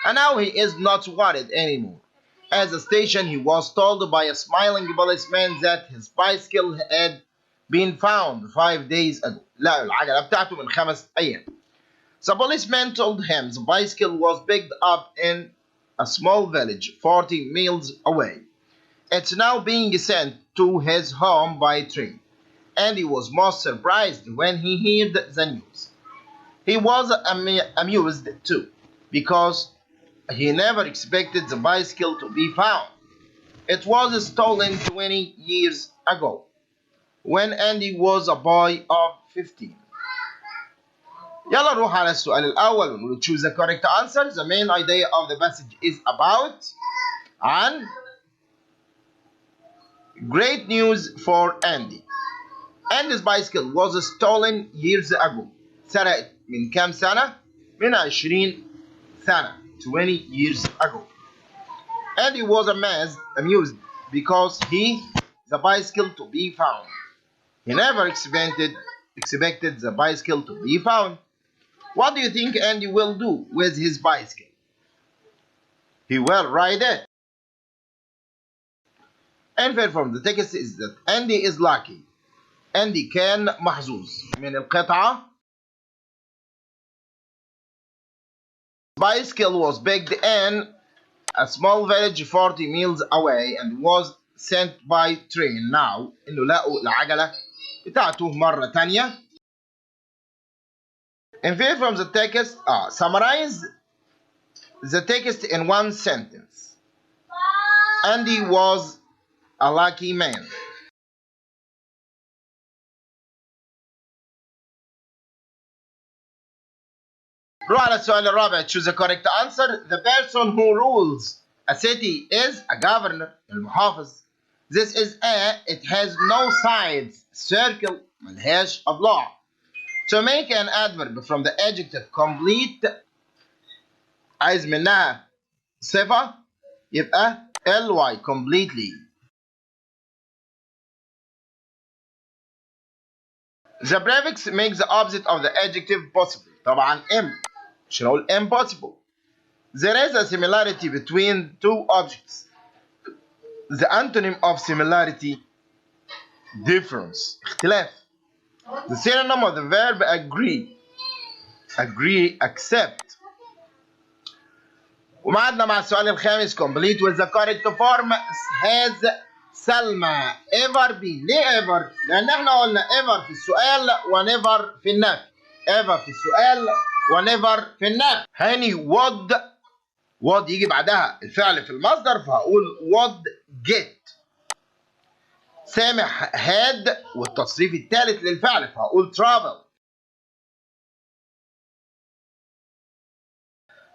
and now he is not worried anymore. At the station he was told by a smiling policeman that his bicycle had been found 5 days ago. لقوا العجلة بتاعته من 5 أيام. The policeman told him the bicycle was picked up in a small village 40 miles away. It's now being sent to his home by train. And he was most surprised when he heard the news. He was amused too, because he never expected the bicycle to be found. It was stolen 20 years ago, when Andy was a boy of 15. يلا نروح على السؤال الأول ونقول choose the correct answer. The main idea of the passage is about عن great news for Andy. Andy's bicycle was stolen years ago. سرقت من كام سنة؟ من 20 سنة. 20 years ago. Andy was amused because the bicycle to be found. He never expected the bicycle to be found. What do you think Andy will do with his bicycle? He will ride it. Infer from the text is that Andy is lucky. Andy كان محظوظ. من القطعة bicycle was picked in a small village 40 miles away and was sent by train. Now إنه لقوا العجلة بتاعته مرة تانية. Infer from the text summarize the text in one sentence. Andy was a lucky man. روح على السؤال الرابع. choose the correct answer. The person who rules a city is a governor. المحافظ. This is it has no sides. Circle ملهاش أضلاع. To make an adverb from the adjective complete عايز منها صفة يبقى ly completely. The prefix makes the opposite of the adjective possible. طبعا مش هنقول impossible. There is a similarity between two objects. The antonym of similarity difference اختلاف. The synonym of the verb agree accept. ومعادنا مع السؤال الخامس. complete with the correct form. has سلمى ever been. ليه ever؟ لأن احنا قلنا ever في السؤال ونيفر في النفي. ever في السؤال ونيفر في النفي. هاني would يجي بعدها الفعل في المصدر فهقول would get. سامح had والتصريف الثالث للفعل فهقول travel.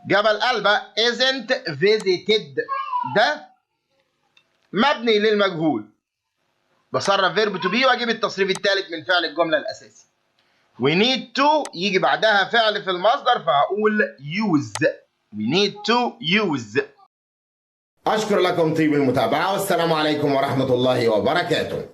جبل قلبة isn't visited. ده مبني للمجهول، بصرف فيرب تو بي واجيب التصريف الثالث من فعل الجملة الأساسي. we need to يجي بعدها فعل في المصدر فهقول use. we need to use. أشكر لكم طيب المتابعة والسلام عليكم ورحمة الله وبركاته.